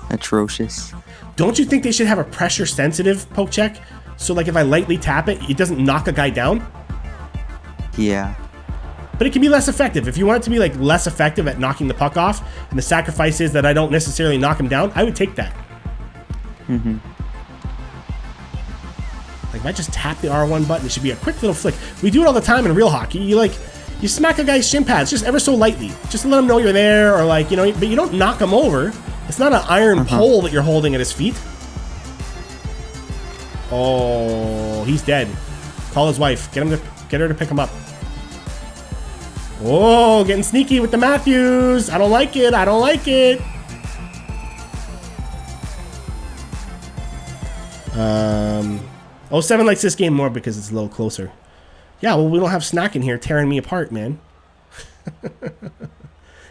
Speaker 4: atrocious.
Speaker 1: don't you think they should have a pressure sensitive poke check? So like if I lightly tap it, it doesn't knock a guy down?
Speaker 4: Yeah.
Speaker 1: But it can be less effective. If you want it to be like less effective at knocking the puck off, and the sacrifice is that I don't necessarily knock him down, I would take that.
Speaker 4: Mm-hmm.
Speaker 1: Like if I just tap the R1 button, it should be a quick little flick. We do it all the time in real hockey. You smack a guy's shin pads just ever so lightly, just to let him know you're there, or like, you know, but you don't knock him over. It's not an iron pole that you're holding at his feet. Oh, he's dead. Call his wife. Get her to pick him up. Oh, getting sneaky with the Matthews. I don't like it. I don't like it. 07 likes this game more because it's a little closer. Yeah, well, we don't have Snack in here tearing me apart, man.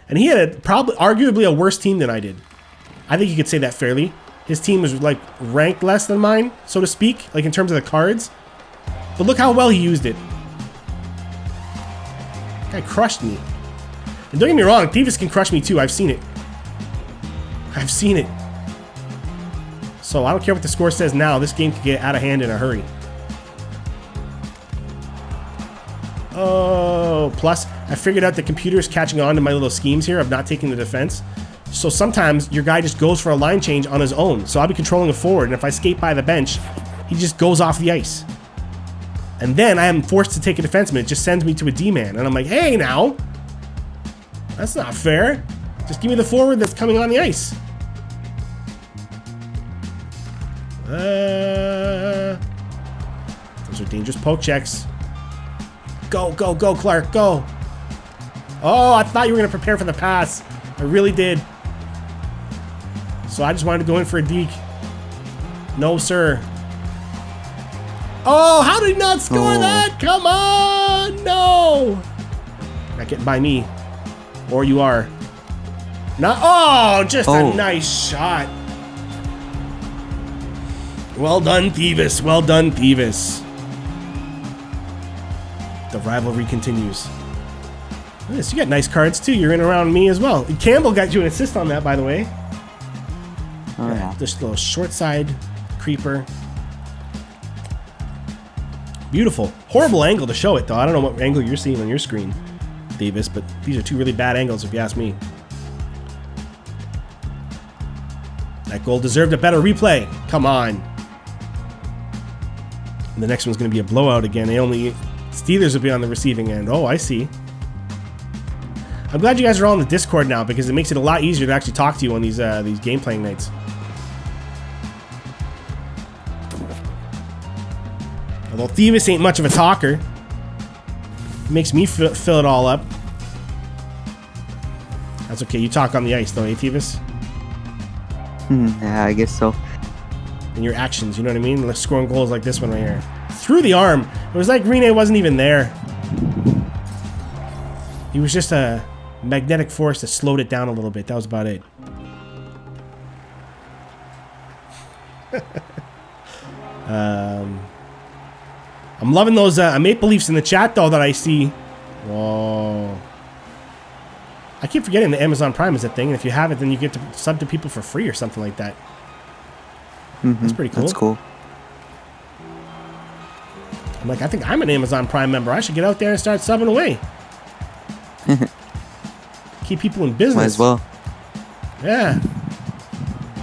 Speaker 1: And he had arguably a worse team than I did. I think you could say that fairly. His team was like ranked less than mine, so to speak, like in terms of the cards. But look how well he used it. Guy crushed me. And don't get me wrong, Thieves can crush me too. I've seen it. I've seen it. So I don't care what the score says now. This game could get out of hand in a hurry. Oh, plus I figured out the computer is catching on to my little schemes here of not taking the defense. So sometimes your guy just goes for a line change on his own. So I'll be controlling a forward, and if I skate by the bench, he just goes off the ice. And then I am forced to take a defenseman. It just sends me to a D-man. And I'm like, hey now, that's not fair. Just give me the forward that's coming on the ice. Those are dangerous poke checks. Go, go, go, Clark, go. Oh, I thought you were going to prepare for the pass. I really did. So I just wanted to go in for a deke. No, sir. Oh, how did he not score that? Come on. No. Not getting by me. Or you are. Not. Oh, just a nice shot. Well done, Thieves. Well done, Thieves. The rivalry continues. Look at this. You got nice cards, too. You're in around me as well. Campbell got you an assist on that, by the way.
Speaker 4: Oh, yeah.
Speaker 1: Just a little short side creeper. Beautiful. Horrible angle to show it, though. I don't know what angle you're seeing on your screen, Davis, but these are two really bad angles, if you ask me. That goal deserved a better replay. Come on. And the next one's going to be a blowout again. Steelers will be on the receiving end. Oh, I see. I'm glad you guys are all on the Discord now because it makes it a lot easier to actually talk to you on these game playing nights. Although Thieves ain't much of a talker. It makes me fill it all up. That's okay. You talk on the ice, though, eh, Thieves?
Speaker 4: Yeah, I guess so.
Speaker 1: And your actions, you know what I mean? Like scoring goals like this one right here. Through the arm. It was like Rene wasn't even there. He was just a magnetic force that slowed it down a little bit. That was about it. I'm loving those Maple Leafs in the chat, though, that I see. Whoa. I keep forgetting that Amazon Prime is a thing, and if you have it, then you get to sub to people for free or something like that. That's pretty cool.
Speaker 4: That's cool.
Speaker 1: I'm like, I think I'm an Amazon Prime member. I should get out there and start subbing away. Keep people in business.
Speaker 4: Might as well.
Speaker 1: Yeah.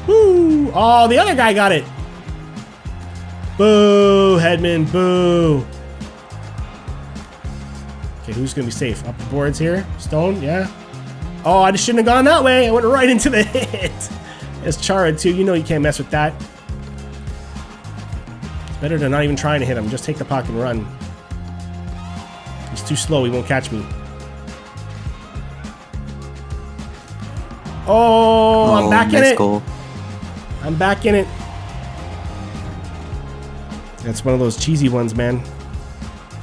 Speaker 1: Woo! Oh, the other guy got it. Boo, Hedman, boo. Okay, who's going to be safe? Up the boards here. Stone, yeah. Oh, I just shouldn't have gone that way. I went right into the hit. It's Chara, too. You know you can't mess with that. It's better than not even trying to hit him. Just take the puck and run. He's too slow. He won't catch me. Oh, I'm back in it.
Speaker 4: Goal.
Speaker 1: I'm back in it. That's one of those cheesy ones, man.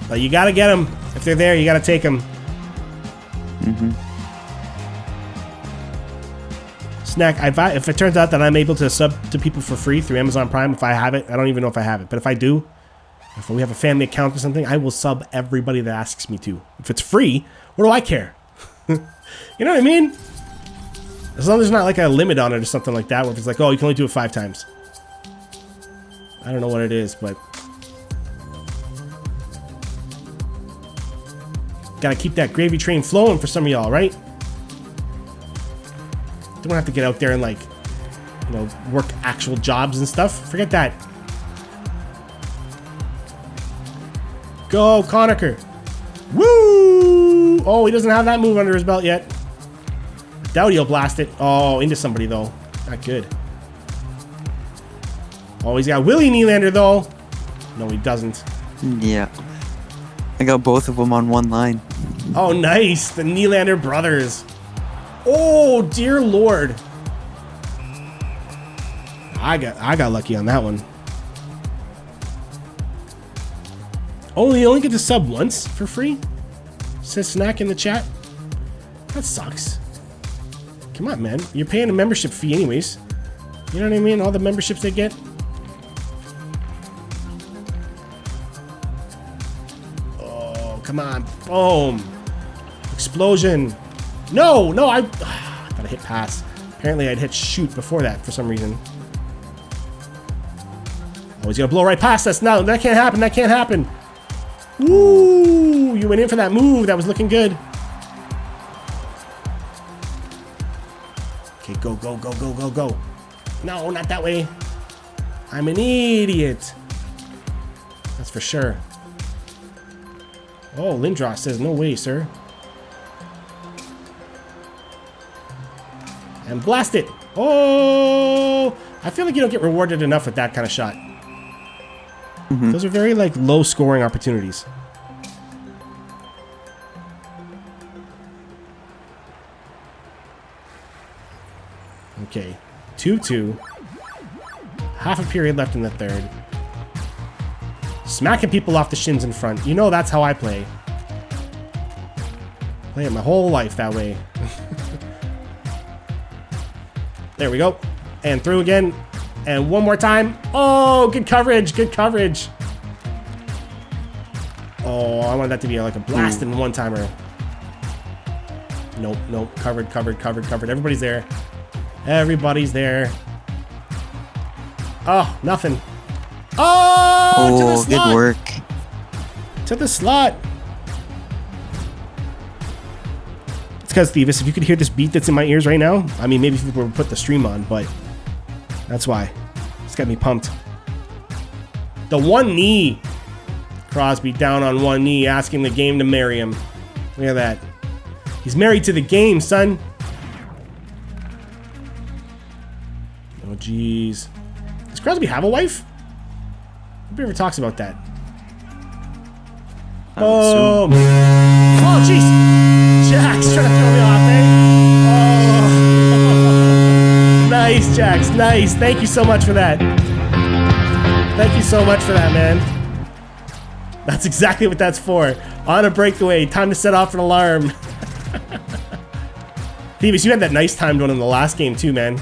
Speaker 1: But you gotta get them. If they're there, you gotta take them. Snack, if it turns out that I'm able to sub to people for free through Amazon Prime, if I have it, I don't even know if I have it, but if I do, if we have a family account or something, I will sub everybody that asks me to. If it's free, what do I care? You know what I mean? As long as there's not like a limit on it or something like that, where if it's like, oh, you can only do it 5 times. I don't know what it is, but gotta keep that gravy train flowing for some of y'all, right? Don't have to get out there and like, you know, work actual jobs and stuff. Forget that. Go, Conacher. Woo! Oh, he doesn't have that move under his belt yet. Doubt he'll blast it. Oh, into somebody though. Not good. Oh, he's got Willie Nylander though. No, he doesn't.
Speaker 4: Yeah. I got both of them on one line.
Speaker 1: Oh, nice. The Nylander brothers. Oh, dear Lord. I got lucky on that one. Oh, you only get to sub once for free? Says Snack in the chat. That sucks. Come on, man. You're paying a membership fee anyways. You know what I mean? All the memberships they get. Oh, come on. Boom. Explosion. No, no, I thought I hit pass. Apparently I'd hit shoot before that for some reason. Oh, he's gonna blow right past us. No, that can't happen. That can't happen. Woo! You went in for that move. That was looking good. Okay, go, go, go, go, go, go. No, not that way. I'm an idiot. That's for sure. Oh, Lindros says, no way, sir. And blast it. Oh! I feel like you don't get rewarded enough with that kind of shot. Those are very, like, low-scoring opportunities. Okay. 2-2. Half a period left in the third. Smacking people off the shins in front. You know that's how I play. Play it my whole life that way. There we go. And through again. And one more time. Oh, good coverage. Good coverage. Oh, I wanted that to be like a blast and one-timer. Nope, nope. Covered, covered, covered, covered. Everybody's there. Everybody's there. Oh, nothing. Oh, to the slot.
Speaker 4: Good work.
Speaker 1: To the slot. It's because, Thievis, if you could hear this beat that's in my ears right now, I mean, maybe if we would put the stream on, but that's why. It's got me pumped. The one knee. Crosby down on one knee, asking the game to marry him. Look at that. He's married to the game, son. Oh, jeez. Does Crosby have a wife? Nobody ever talks about that. Oh, oh, jeez. Jax trying to throw me off, eh? Oh. Nice, Jax. Nice. Thank you so much for that. Thank you so much for that, man. That's exactly what that's for. On a breakaway. Time to set off an alarm. Thievis, you had that nice timed one in the last game too, man.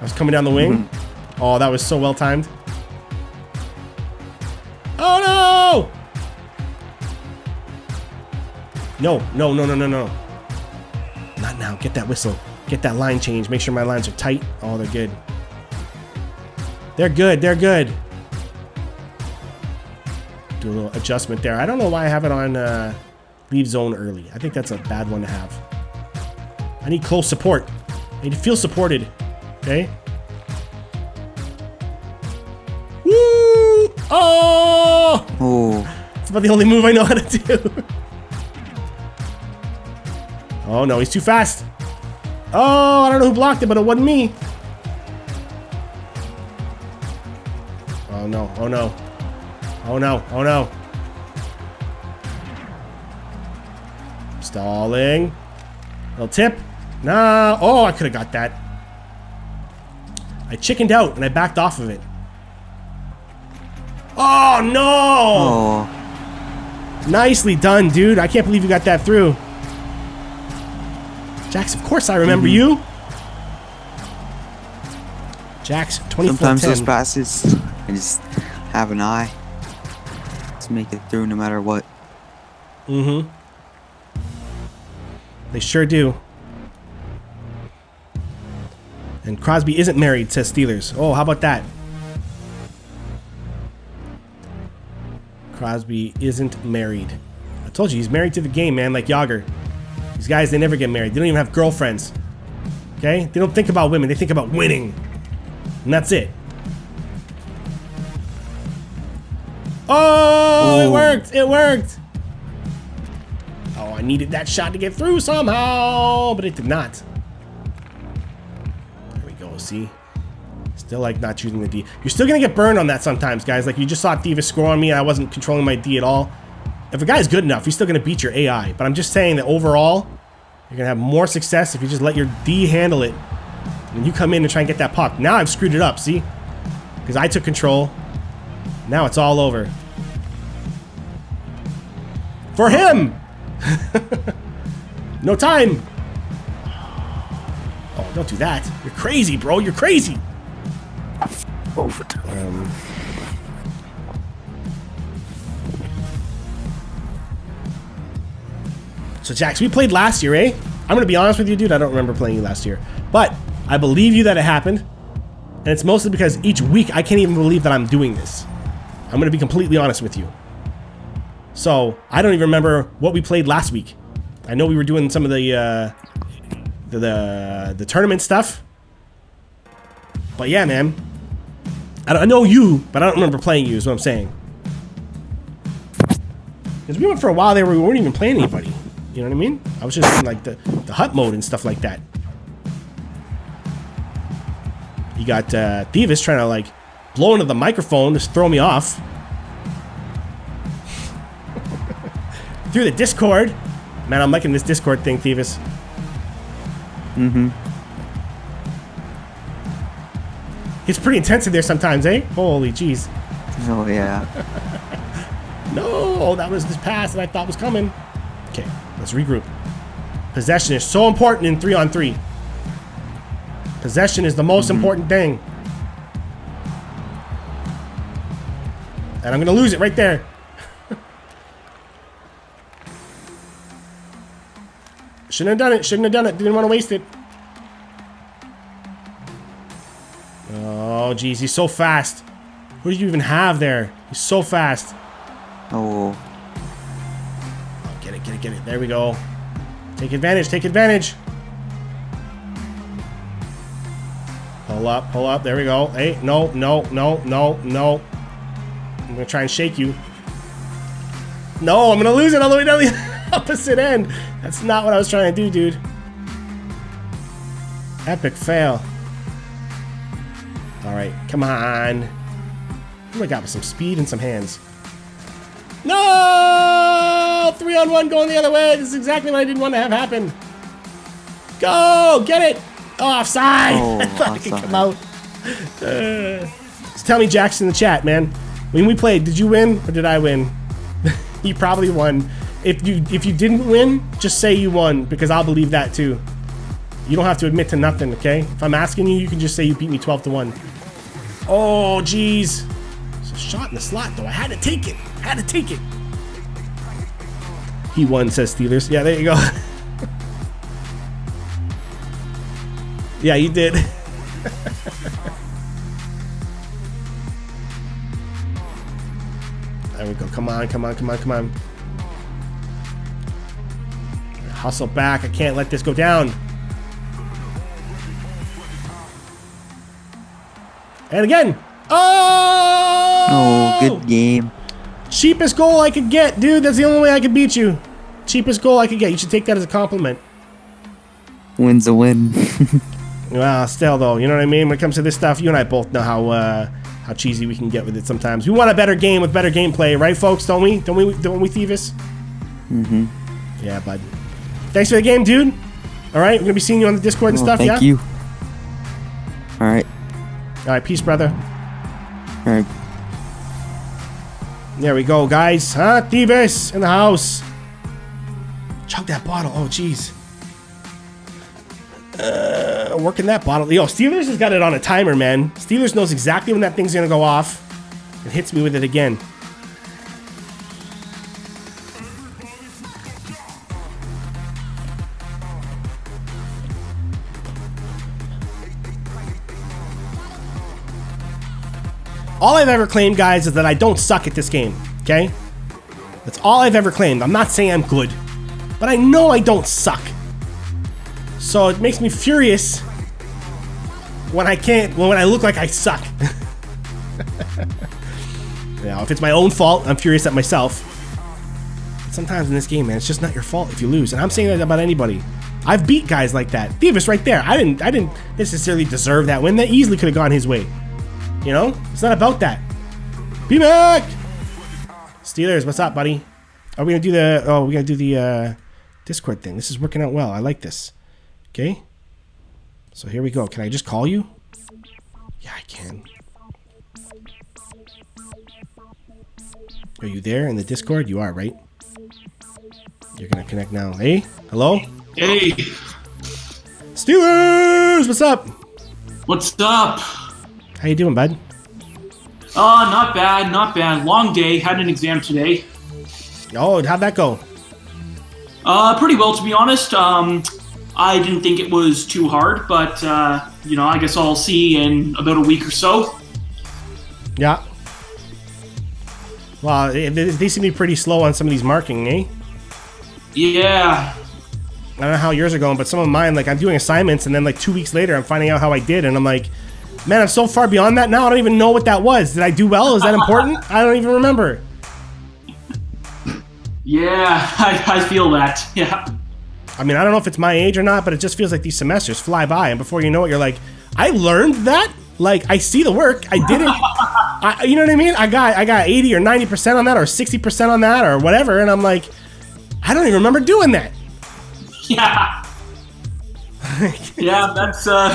Speaker 1: I was coming down the wing. Oh, that was so well timed. Oh no! No, no, no, no, no, no. Not now. Get that whistle. Get that line change. Make sure my lines are tight. Oh, they're good. They're good. They're good. Do a little adjustment there. I don't know why I have it on leave zone early. I think that's a bad one to have. I need close support. I need to feel supported. Okay? Woo! Oh!
Speaker 4: Oh.
Speaker 1: It's about the only move I know how to do. Oh no, he's too fast. Oh, I don't know who blocked it, but it wasn't me. Oh no, oh no. Oh no, oh no. Stalling. Little tip. Nah. Oh, I could have got that. I chickened out and I backed off of it. Oh no!
Speaker 4: Oh.
Speaker 1: Nicely done, dude. I can't believe you got that through. Jax, of course I remember you. Jax, 24-10.
Speaker 4: Sometimes those passes, I just have an eye to make it through no matter what.
Speaker 1: Mm-hmm. They sure do. And Crosby isn't married, says Steelers. Oh, how about that? Crosby isn't married. I told you, he's married to the game, man, like Yager. These guys, they never get married. They don't even have girlfriends. Okay? They don't think about women. They think about winning. And that's it. Oh, it worked. It worked. Oh, I needed that shot to get through somehow, but it did not. There we go. See? Still like not choosing the D. You're still going to get burned on that sometimes, guys. Like you just saw Thieves score on me and I wasn't controlling my D at all. If a guy's good enough, he's still going to beat your AI. But I'm just saying that overall, you're going to have more success if you just let your D handle it. And you come in and try and get that puck. Now I've screwed it up, see? Because I took control. Now it's all over. For him! No time! Oh, don't do that. You're crazy, bro. You're crazy.
Speaker 4: Overtime.
Speaker 1: So, Jax, we played last year, eh? I'm going to be honest with you, dude. I don't remember playing you last year. But I believe you that it happened. And it's mostly because each week I can't even believe that I'm doing this. I'm going to be completely honest with you. So, I don't even remember what we played last week. I know we were doing some of the tournament stuff. But yeah, man. I know you, but I don't remember playing you is what I'm saying. Because we went for a while there where we weren't even playing anybody. You know what I mean? I was just in like the hut mode and stuff like that. You got Thieves trying to like blow into the microphone to throw me off. Through the Discord. Man, I'm liking this Discord thing, Thieves.
Speaker 4: Mm-hmm.
Speaker 1: It's pretty intense in there sometimes, eh? Holy jeez.
Speaker 4: Oh, yeah.
Speaker 1: No, that was this pass that I thought was coming. Okay, let's regroup. Possession is so important in 3-on-3. Possession is the most important thing. And I'm going to lose it right there. Shouldn't have done it. Shouldn't have done it. Didn't want to waste it. Oh, geez. He's so fast. What do you even have there? He's so fast.
Speaker 4: Oh.
Speaker 1: Oh, get it, get it, get it. There we go. Take advantage. Take advantage. Pull up. Pull up. There we go. Hey, no, no, no, no, no. I'm going to try and shake you. No, I'm going to lose it all the way down the opposite end. That's not what I was trying to do, dude. Epic fail. All right, come on. What do I got with some speed and some hands? No! 3-on-1 going the other way. This is exactly what I didn't want to have happen. Go! Get it! Oh, offside!
Speaker 4: Oh,
Speaker 1: I thought I could come out. Just tell me, Jackson, in the chat, man. When we played, did you win or did I win? You probably won. If you didn't win, just say you won, because I'll believe that too. You don't have to admit to nothing, okay? If I'm asking you, you can just say you beat me 12-1. Oh, jeez. It's a shot in the slot, though. I had to take it. Had to take it. He won, says Steelers. Yeah, there you go. Yeah, you did. There we go. Come on, come on, come on, come on. Hustle back. I can't let this go down. And again. Oh!
Speaker 4: Oh, good game.
Speaker 1: Cheapest goal I could get, dude. That's the only way I could beat you. Cheapest goal I could get. You should take that as a compliment.
Speaker 4: Win's a win.
Speaker 1: Well, still though, you know what I mean? When it comes to this stuff, you and I both know how cheesy we can get with it sometimes. We want a better game with better gameplay, right, folks? Don't we? Don't we, Thieves?
Speaker 4: Mm-hmm.
Speaker 1: Yeah, bud. Thanks for the game, dude. All right, we're gonna be seeing you on the Discord and stuff.
Speaker 4: Thank
Speaker 1: yeah.
Speaker 4: you. All right.
Speaker 1: All right, peace, brother.
Speaker 4: All right.
Speaker 1: There we go, guys. Huh? Thieves in the house. Chug that bottle. Oh, jeez. Working that bottle. Yo, Steelers has got it on a timer, man. Steelers knows exactly when that thing's gonna go off and hits me with it again. All I've ever claimed, guys, is that I don't suck at this game, okay? That's all I've ever claimed. I'm not saying I'm good, but I know I don't suck. So it makes me furious when I can't, when I look like I suck. Now, if it's my own fault, I'm furious at myself. But sometimes in this game, man, it's just not your fault if you lose. And I'm saying that about anybody. I've beat guys like that. Davis right there. I didn't necessarily deserve that win. That easily could have gone his way. You know? It's not about that. B-Mac! Steelers, what's up, buddy? Are we gonna do the we're gonna do the Discord thing. This is working out well. I like this. Okay? So here we go. Can I just call you? Yeah, I can. Are you there in the Discord? You are, right? You're gonna connect now. Hey? Hello?
Speaker 5: Hey,
Speaker 1: Steelers! What's up?
Speaker 5: what's up?
Speaker 1: How you doing, bud?
Speaker 5: Not bad, not bad. Long day, had an exam today.
Speaker 1: Oh, how'd that go?
Speaker 5: Pretty well, to be honest. I didn't think it was too hard, but, you know, I guess I'll see in about a week or so.
Speaker 1: Yeah. Well, they seem to be pretty slow on some of these marking, eh?
Speaker 5: Yeah.
Speaker 1: I don't know how yours are going, but some of mine, like, I'm doing assignments, and then, like, 2 weeks later, I'm finding out how I did, and I'm like, man, I'm so far beyond that now, I don't even know what that was. Did I do well? Is that important? I don't even remember.
Speaker 5: Yeah, I feel that, yeah.
Speaker 1: I mean, I don't know if it's my age or not, but it just feels like these semesters fly by, and before you know it, you're like, I learned that? Like, I see the work, I did it. You know what I mean? I got 80 or 90% on that, or 60% on that, or whatever, and I'm like, I don't even remember doing that.
Speaker 5: Yeah. Yeah, that's a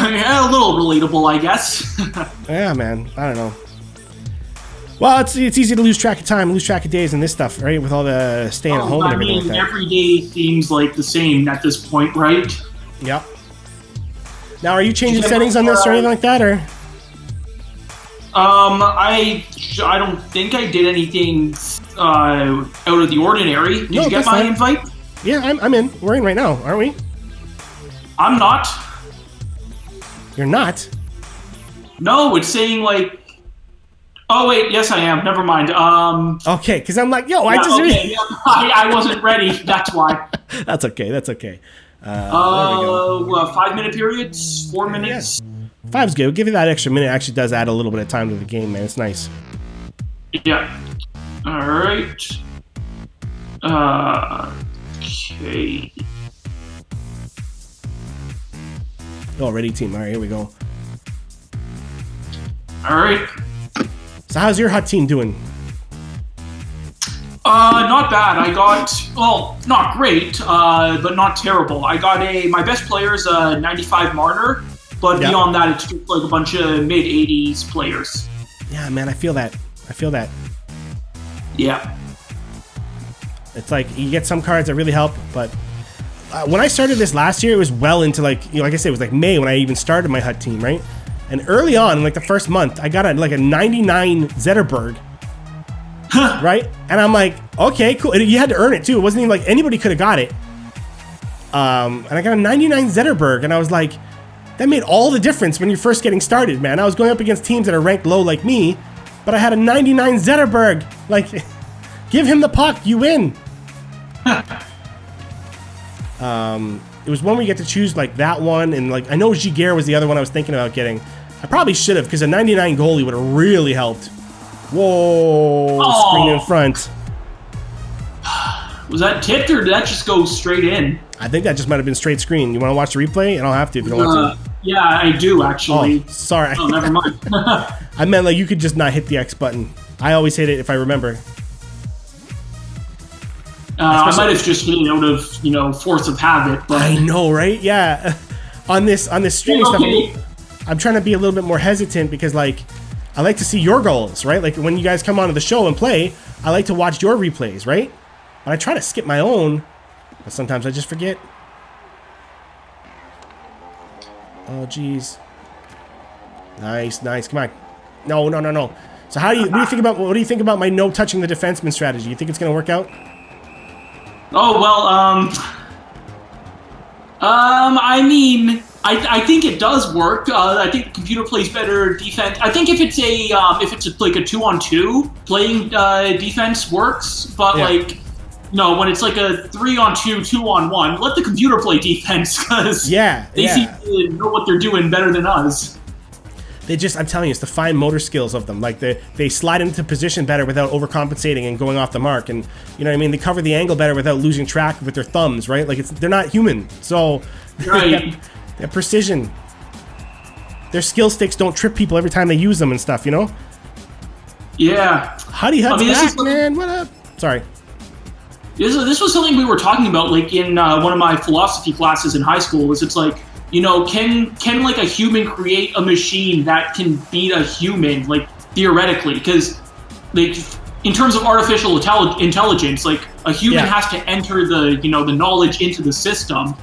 Speaker 5: little relatable, I guess.
Speaker 1: Yeah, man. I don't know. Well, it's easy to lose track of time, lose track of days, and this stuff, right? With all the staying at home and everything like that.
Speaker 5: Every day seems like the same at this point, right?
Speaker 1: Yep. Now, are you changing settings on this or anything like that, or?
Speaker 5: I don't think I did anything out of the ordinary. Did you get my invite?
Speaker 1: Yeah, I'm in. We're in right now, aren't we?
Speaker 5: I'm not.
Speaker 1: You're not?
Speaker 5: No, it's saying like. Oh wait, yes I am. Never mind.
Speaker 1: Okay, because I'm like, yo, I just.
Speaker 5: Okay, yeah, I wasn't ready. That's why.
Speaker 1: That's okay. That's okay. There we
Speaker 5: go. 5 minute periods, 4 minutes.
Speaker 1: Yeah. 5's good. We'll give you that extra minute. It actually does add a little bit of time to the game, man. It's nice.
Speaker 5: Yeah. All right. Okay.
Speaker 1: Oh, ready, team. All right, here we go.
Speaker 5: All right.
Speaker 1: So how's your hot team doing?
Speaker 5: Not bad. I got, well, not great, but not terrible. I got my best player is a 95 Marner, but beyond that, it's just like a bunch of mid-80s players.
Speaker 1: Yeah, man, I feel that.
Speaker 5: Yeah.
Speaker 1: It's like you get some cards that really help, but when I started this last year, it was well into like, you know, like I said, it was like May when I even started my hut team, right? And early on, like the first month, I got a 99 Zetterberg, right? And I'm like, okay, cool. And you had to earn it too. It wasn't even like anybody could have got it. And I got a 99 Zetterberg, and I was like, that made all the difference when you're first getting started, man. I was going up against teams that are ranked low like me, but I had a 99 Zetterberg. Like, give him the puck, you win. It was one where you get to choose like that one, and like I know Giger was the other one I was thinking about getting. I probably should have, because a 99 goalie would have really helped. Whoa, screen in front.
Speaker 5: Was that tipped or did that just go straight in?
Speaker 1: I think that just might have been straight screen. You want to watch the replay? I don't have to if you don't want to.
Speaker 5: Yeah, I do actually.
Speaker 1: Oh, sorry.
Speaker 5: Oh, never mind.
Speaker 1: I meant like you could just not hit the X button. I always hit it if I remember.
Speaker 5: I might have just hit it out of, you know, force of habit. But
Speaker 1: I know, right? Yeah. On this streaming stuff, I'm trying to be a little bit more hesitant because, like, I like to see your goals, right? Like, when you guys come onto the show and play, I like to watch your replays, right? But I try to skip my own, but sometimes I just forget. Oh, jeez. Nice. Come on. No. So what do you think about my no touching the defenseman strategy? You think it's going to work out?
Speaker 5: Oh, well, I mean, I think it does work. I think the computer plays better defense. I think if it's like a 2-on-2 playing defense works, but like no, when it's like a 3-on-2, 2-on-1, let the computer play defense because they seem to know what they're doing better than us.
Speaker 1: They just, I'm telling you, it's the fine motor skills of them. Like they slide into position better without overcompensating and going off the mark, and you know what I mean. They cover the angle better without losing track with their thumbs, right? Like they're not human, so they have precision. Their skill sticks don't trip people every time they use them and stuff, you know.
Speaker 5: Yeah.
Speaker 1: Huddy Hud's back, man. What up? Sorry.
Speaker 5: This was something we were talking about, like in one of my philosophy classes in high school. Was it's like, you know, can like a human create a machine that can beat a human, like theoretically? Because like in terms of artificial intelligence, like a human has to enter the the knowledge into the system.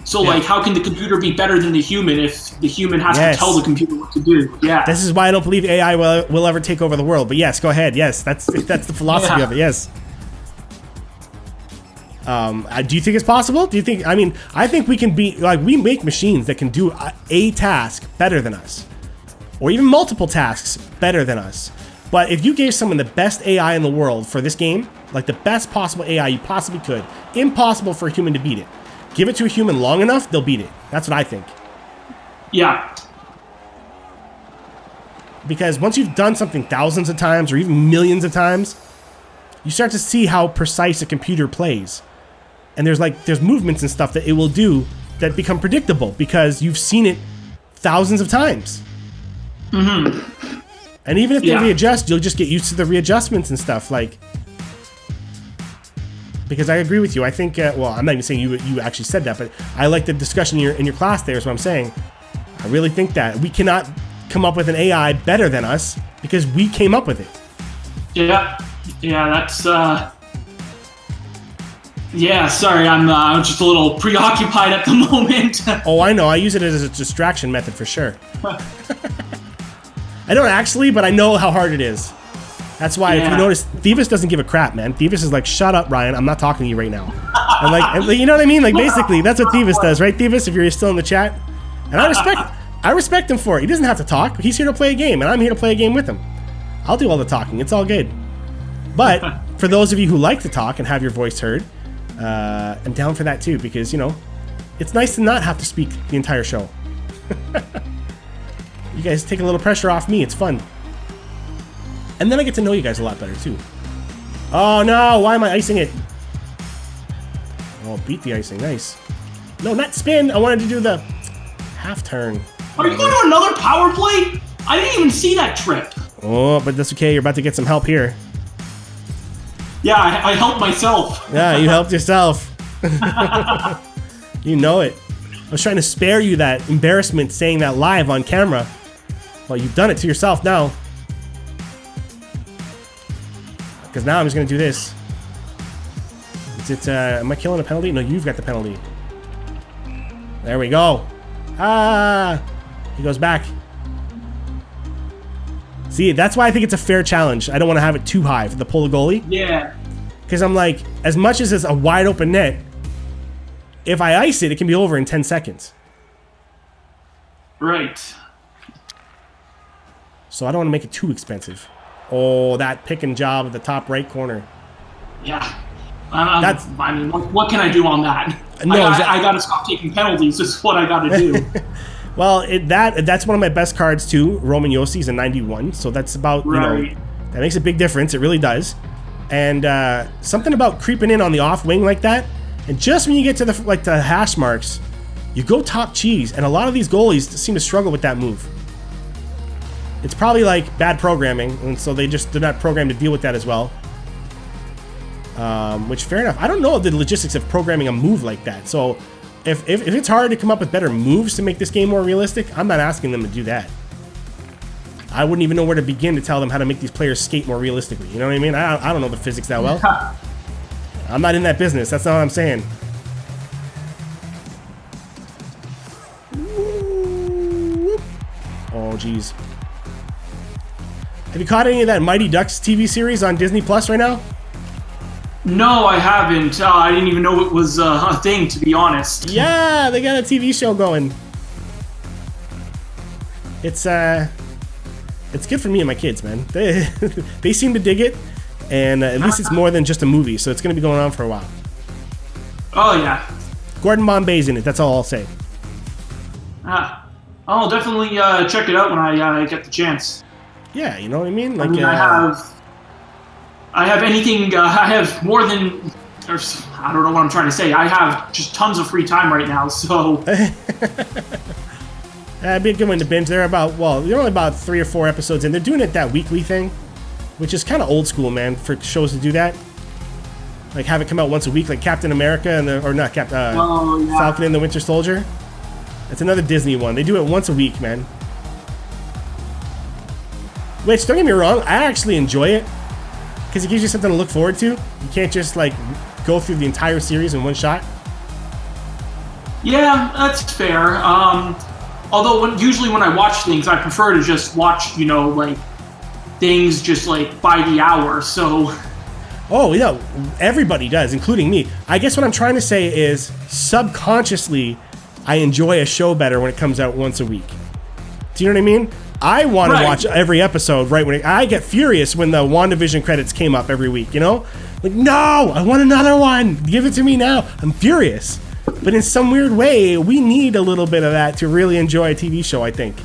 Speaker 5: So like, how can the computer be better than the human if the human has to tell the computer what to do? Yeah.
Speaker 1: This is why I don't believe AI will ever take over the world. But yes, go ahead. Yes, that's the philosophy of it. Yes. Do you think it's possible? Do you think? I mean, I think we can be like, we make machines that can do a task better than us, or even multiple tasks better than us. But if you gave someone the best AI in the world for this game, like the best possible AI you possibly could, impossible for a human to beat it. Give it to a human long enough, they'll beat it. That's what I think.
Speaker 5: Yeah.
Speaker 1: Because once you've done something thousands of times or even millions of times, you start to see how precise a computer plays. And there's movements and stuff that it will do that become predictable because you've seen it thousands of times. Mm-hmm. And even if they readjust, you'll just get used to the readjustments and stuff. Like, because I agree with you. I think, well, I'm not even saying you actually said that, but I like the discussion in your class there is what I'm saying. I really think that we cannot come up with an AI better than us because we came up with it.
Speaker 5: Yeah, that's yeah, sorry, I'm just a little preoccupied at the moment.
Speaker 1: Oh, I know. I use it as a distraction method for sure. I don't actually, but I know how hard it is. That's why, if you notice, Thievis doesn't give a crap, man. Thievis is like, shut up, Ryan. I'm not talking to you right now. And you know what I mean? Like, basically, that's what Thievis does, right, Thievis? If you're still in the chat. And I respect him for it. He doesn't have to talk. He's here to play a game, and I'm here to play a game with him. I'll do all the talking. It's all good. But for those of you who like to talk and have your voice heard, I'm down for that too, because, you know, it's nice to not have to speak the entire show. You guys take a little pressure off me. It's fun. And then I get to know you guys a lot better too. Oh no, why am I icing it? Oh, beat the icing. Nice. No, not spin. I wanted to do the half turn.
Speaker 5: Are you going to another power play? I didn't even see that trip.
Speaker 1: Oh, but that's okay. You're about to get some help here.
Speaker 5: Yeah, I helped myself.
Speaker 1: Yeah, you helped yourself. You know it. I was trying to spare you that embarrassment saying that live on camera. Well, you've done it to yourself now. Because now I'm just going to do this. Is it, am I killing a penalty? No, you've got the penalty. There we go. Ah! He goes back. See, that's why I think it's a fair challenge. I don't want to have it too high for the pull the goalie.
Speaker 5: Yeah.
Speaker 1: Because I'm like, as much as it's a wide open net, if I ice it, it can be over in 10 seconds.
Speaker 5: Right.
Speaker 1: So I don't want to make it too expensive. Oh, that pick and job at the top right corner.
Speaker 5: Yeah. I mean, what can I do on that? No, I got to stop taking penalties. This is what I got to do.
Speaker 1: Well, that's one of my best cards too. Roman Yossi's a 91, so that's about, you know, that makes a big difference. It really does. And something about creeping in on the off wing like that, and just when you get to the hash marks, you go top cheese, and a lot of these goalies seem to struggle with that move. It's probably like bad programming, and so they're not programmed to deal with that as well. Which, fair enough. I don't know the logistics of programming a move like that. So if it's hard to come up with better moves to make this game more realistic, I'm not asking them to do that. I wouldn't even know where to begin to tell them how to make these players skate more realistically. You know what I mean? I don't know the physics that well. I'm not in that business. That's not what I'm saying. Oh, geez. Have you caught any of that Mighty Ducks TV series on Disney Plus right now?
Speaker 5: No, I haven't. I didn't even know it was a thing, to be honest.
Speaker 1: Yeah, they got a TV show going. It's good for me and my kids, man. They seem to dig it, and at least it's more than just a movie, so it's gonna be going on for a while.
Speaker 5: Oh yeah.
Speaker 1: Gordon Bombay's in it. That's all I'll say.
Speaker 5: I'll definitely check it out when I get the chance.
Speaker 1: Yeah, you know what I mean. Like,
Speaker 5: I have anything. I have more than. Or, I don't know what I'm trying to say. I have just tons of free time right now, so.
Speaker 1: It'd be a good one to binge. They're only about 3 or 4 episodes in. They're doing it that weekly thing, which is kind of old school, man, for shows to do that. Like have it come out once a week, like Captain America Falcon and the Winter Soldier. It's another Disney one. They do it once a week, man. Which, don't get me wrong, I actually enjoy it because it gives you something to look forward to. You can't just like go through the entire series in one shot.
Speaker 5: Yeah, that's fair. Although usually when I watch things, I prefer to just watch, like things just like by the hour. So.
Speaker 1: Oh yeah, everybody does, including me. I guess what I'm trying to say is subconsciously, I enjoy a show better when it comes out once a week. Do you know what I mean? I want to watch every episode right when I get furious when the WandaVision credits came up every week, Like, no, I want another one. Give it to me now. I'm furious. But in some weird way, we need a little bit of that to really enjoy a TV show, I think.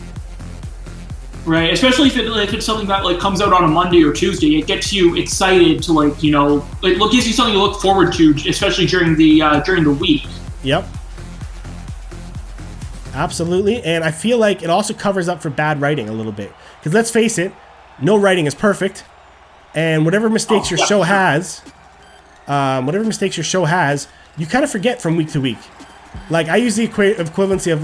Speaker 5: Right, especially if it's something that like comes out on a Monday or Tuesday, it gets you excited to it gives you something to look forward to, especially during the week.
Speaker 1: Yep. Absolutely, and I feel like it also covers up for bad writing a little bit. Because let's face it, no writing is perfect, and whatever mistakes your show has, you kind of forget from week to week. Like I use the equivalency of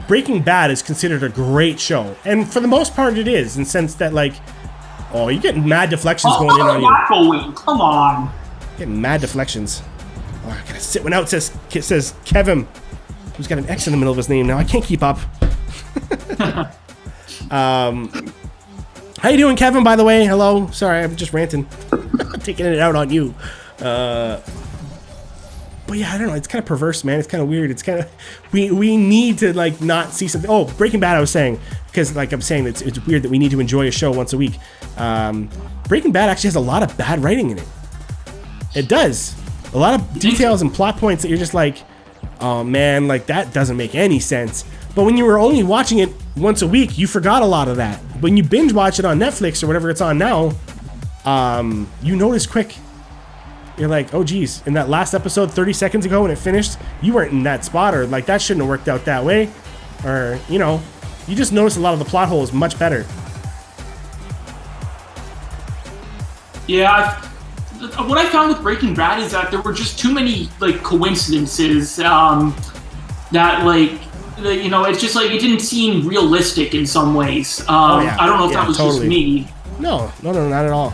Speaker 1: Breaking Bad is considered a great show, and for the most part, it is in the sense that you're getting mad deflections going in on you.
Speaker 5: Come on,
Speaker 1: getting mad deflections. Oh, I gotta sit one out. Says Kevin. Who's got an X in the middle of his name now? I can't keep up. How you doing, Kevin, by the way? Hello. Sorry, I'm just ranting. Taking it out on you. But yeah, I don't know. It's kind of perverse, man. It's kind of weird. It's kind of... We need to, not see something... Oh, Breaking Bad, I was saying. Because, I'm saying, it's weird that we need to enjoy a show once a week. Breaking Bad actually has a lot of bad writing in it. It does. A lot of details and plot points that you're just like... Oh man, that doesn't make any sense. But when you were only watching it once a week, you forgot a lot of that. When you binge watch it on Netflix or whatever it's on now, you notice quick. You're like, oh geez, in that last episode 30 seconds ago when it finished, you weren't in that spot, or that shouldn't have worked out that way. Or, you just notice a lot of the plot holes much better.
Speaker 5: Yeah, what I found with Breaking Bad is that there were just too many coincidences that it's just it didn't seem realistic in some ways. I don't know if that was totally. Just me.
Speaker 1: No, not at all.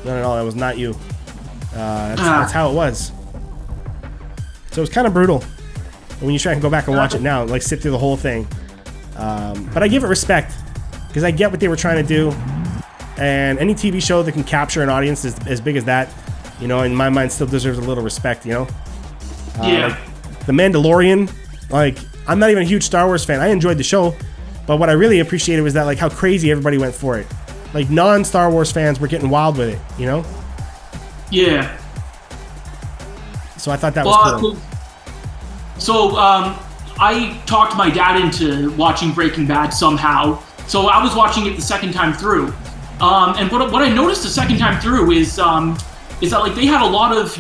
Speaker 1: Not at all. That was not you. That's how it was. So it was kind of brutal. And when you try and go back and watch it now, sit through the whole thing. But I give it respect because I get what they were trying to do. And any TV show that can capture an audience as big as that, in my mind, still deserves a little respect,
Speaker 5: Yeah.
Speaker 1: The Mandalorian, I'm not even a huge Star Wars fan. I enjoyed the show, but what I really appreciated was that, how crazy everybody went for it. Non-Star Wars fans were getting wild with it,
Speaker 5: Yeah.
Speaker 1: So I thought that was cool.
Speaker 5: So, I talked my dad into watching Breaking Bad somehow. So I was watching it the second time through. And what I noticed the second time through is that they had a lot of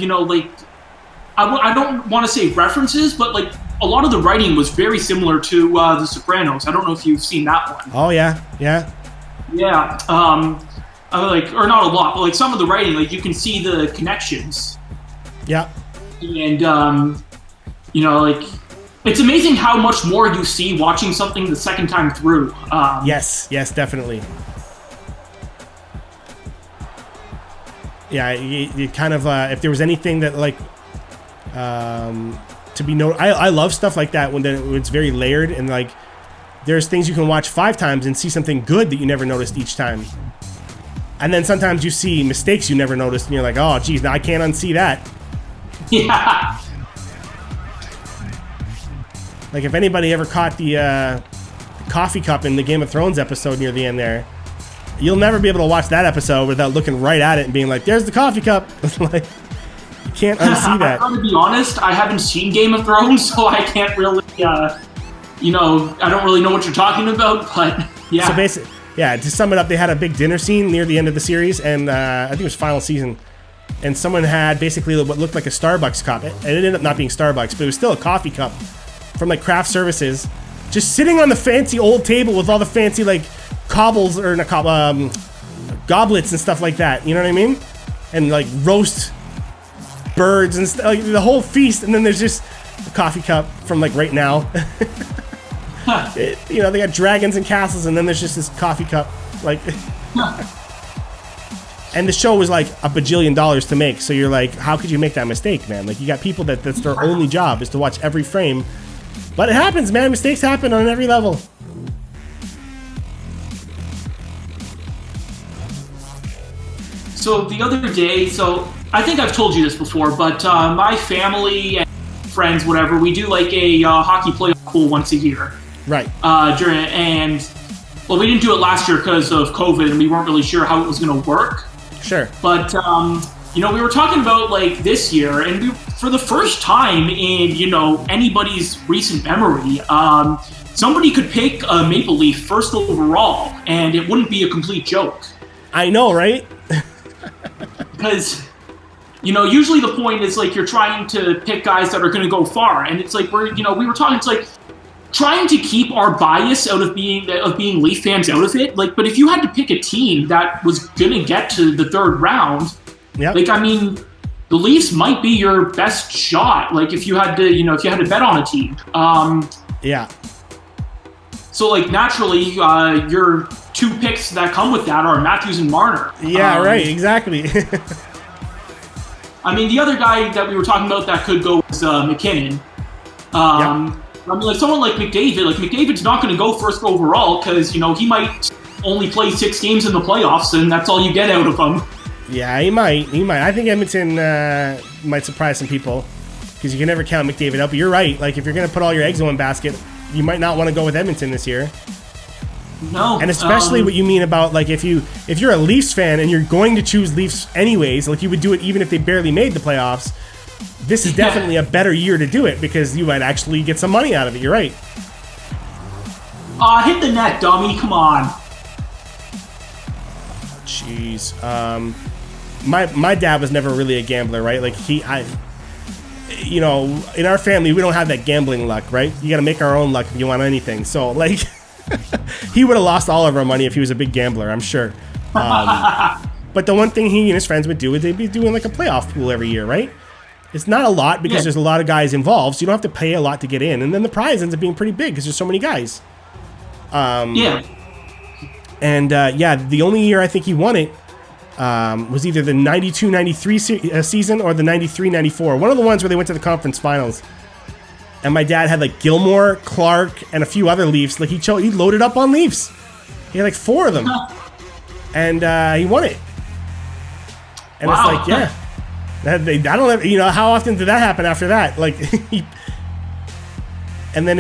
Speaker 5: I don't want to say references, but a lot of the writing was very similar to The Sopranos. I don't know if you've seen that one.
Speaker 1: Oh yeah.
Speaker 5: Yeah. Or not a lot, but some of the writing, you can see the connections.
Speaker 1: Yeah.
Speaker 5: And it's amazing how much more you see watching something the second time through.
Speaker 1: Yes, definitely. Yeah, you kind of if there was anything that to be noted, I love stuff like that when it's very layered and there's things you can watch 5 times and see something good that you never noticed each time. And then sometimes you see mistakes you never noticed, and you're like, oh, geez, now I can't unsee that.
Speaker 5: Yeah.
Speaker 1: Like, if anybody ever caught the coffee cup in the Game of Thrones episode near the end there, you'll never be able to watch that episode without looking right at it and being like, there's the coffee cup. Like, you can't unsee that.
Speaker 5: I'm going to be honest, I haven't seen Game of Thrones, so I can't really, I don't really know what you're talking about, but yeah.
Speaker 1: So basically, yeah, to sum it up, they had a big dinner scene near the end of the series, and I think it was final season, and someone had basically what looked like a Starbucks cup. It ended up not being Starbucks, but it was still a coffee cup from like craft services, just sitting on the fancy old table with all the fancy like goblets and stuff like that. You know what I mean? And like roast birds and like the whole feast, and then there's just a coffee cup from like right now. They got dragons and castles, and then there's just this coffee cup, like. And the show was like $1 bajillion to make, so you're like, how could you make that mistake, man? Like, you got people that's their only job is to watch every frame, but it happens, man. Mistakes happen on every level.
Speaker 5: So the other day, I think I've told you this before, but my family and friends, whatever, we do like a hockey playoff pool once a year.
Speaker 1: Right.
Speaker 5: We didn't do it last year because of COVID, and we weren't really sure how it was going to work.
Speaker 1: Sure.
Speaker 5: But, we were talking about, like, this year, and for the first time in, anybody's recent memory, somebody could pick a Maple Leaf first overall, and it wouldn't be a complete joke.
Speaker 1: I know, right?
Speaker 5: Because, usually the point is, like, you're trying to pick guys that are going to go far, and it's like, we were talking, it's like, trying to keep our bias out of being Leaf fans out of it. Like, but if you had to pick a team that was gonna get to the third round,
Speaker 1: yep.
Speaker 5: Like, I mean, the Leafs might be your best shot. Like, if you had to bet on a team.
Speaker 1: Yeah.
Speaker 5: So, like, naturally, your two picks that come with that are Matthews and Marner.
Speaker 1: Yeah, right. Exactly.
Speaker 5: I mean, the other guy that we were talking about that could go is McKinnon.
Speaker 1: Yep.
Speaker 5: I mean, like, someone like McDavid, McDavid's not going to go first overall because, he might only play 6 games in the playoffs, and that's all you get out of him.
Speaker 1: Yeah, he might. I think Edmonton might surprise some people because you can never count McDavid out, but you're right. Like, if you're going to put all your eggs in one basket, you might not want to go with Edmonton this year.
Speaker 5: No.
Speaker 1: And especially what you mean about, like, if you're a Leafs fan and you're going to choose Leafs anyways, like, you would do it even if they barely made the playoffs, this is definitely a better year to do it because you might actually get some money out of it. You're right.
Speaker 5: Hit the net, dummy. Come on.
Speaker 1: Jeez. My dad was never really a gambler, right? Like, in our family, we don't have that gambling luck, right? You got to make our own luck if you want anything. So, like, he would have lost all of our money if he was a big gambler, I'm sure. But the one thing he and his friends would do is they'd be doing like a playoff pool every year, right? It's not a lot because there's a lot of guys involved, so you don't have to pay a lot to get in. And then the prize ends up being pretty big because there's so many guys.
Speaker 5: Yeah.
Speaker 1: And, the only year I think he won it was either the 92-93 season or the 93-94. One of the ones where they went to the conference finals. And my dad had, like, Gilmore, Clark, and a few other Leafs. Like, he loaded up on Leafs. He had, like, 4 of them. And he won it. And It's like, yeah. I don't know, how often did that happen after that? Like, and then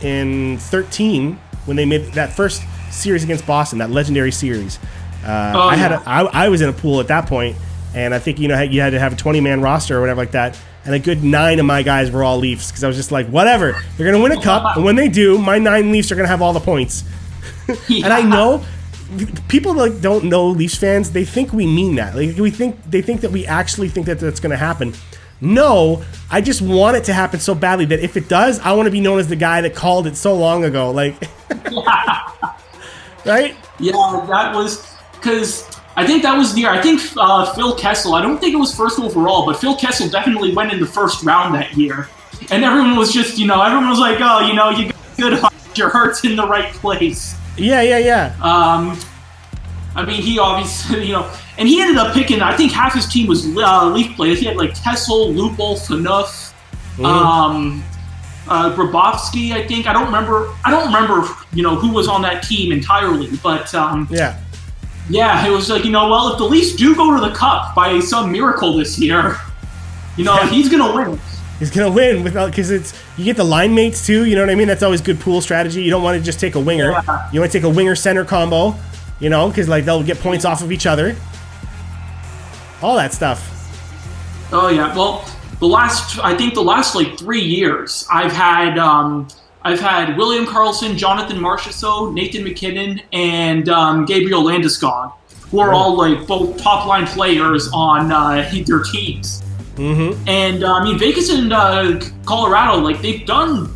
Speaker 1: in 13, when they made that first series against Boston, that legendary series, I was in a pool at that point, and I think you had to have a 20-man roster or whatever like that, and a good 9 of my guys were all Leafs because I was just like, whatever, they're gonna win a cup, and when they do, my 9 Leafs are gonna have all the points. And I know. People like don't know Leafs fans. They think we mean that. Like they think that we actually think that that's going to happen. No, I just want it to happen so badly that if it does, I want to be known as the guy that called it so long ago. Like, right?
Speaker 5: Yeah, that was because I think that was the year. I think Phil Kessel. I don't think it was first overall, but Phil Kessel definitely went in the first round that year, and everyone was just, everyone was like, oh, you got good heart, your heart's in the right place.
Speaker 1: Yeah.
Speaker 5: I mean, he obviously, and he ended up picking, I think half his team was Leaf players. He had, like, Kessel, Lupul, Phaneuf, Grabowski, I think. I don't remember, who was on that team entirely, but,
Speaker 1: yeah.
Speaker 5: Yeah, it was like, well, if the Leafs do go to the Cup by some miracle this year, he's gonna win.
Speaker 1: He's gonna win because you get the line mates too. You know what I mean? That's always good pool strategy. You don't want to just take a winger.
Speaker 5: Yeah.
Speaker 1: You want to take a winger center combo. Because like they'll get points off of each other. All that stuff.
Speaker 5: Oh yeah. Well, the last like 3 years, I've had William Karlsson, Jonathan Marchessault, Nathan McKinnon, and Gabriel Landeskog, who are all like both top line players on their teams. Mm-hmm. And Vegas and Colorado, like they've done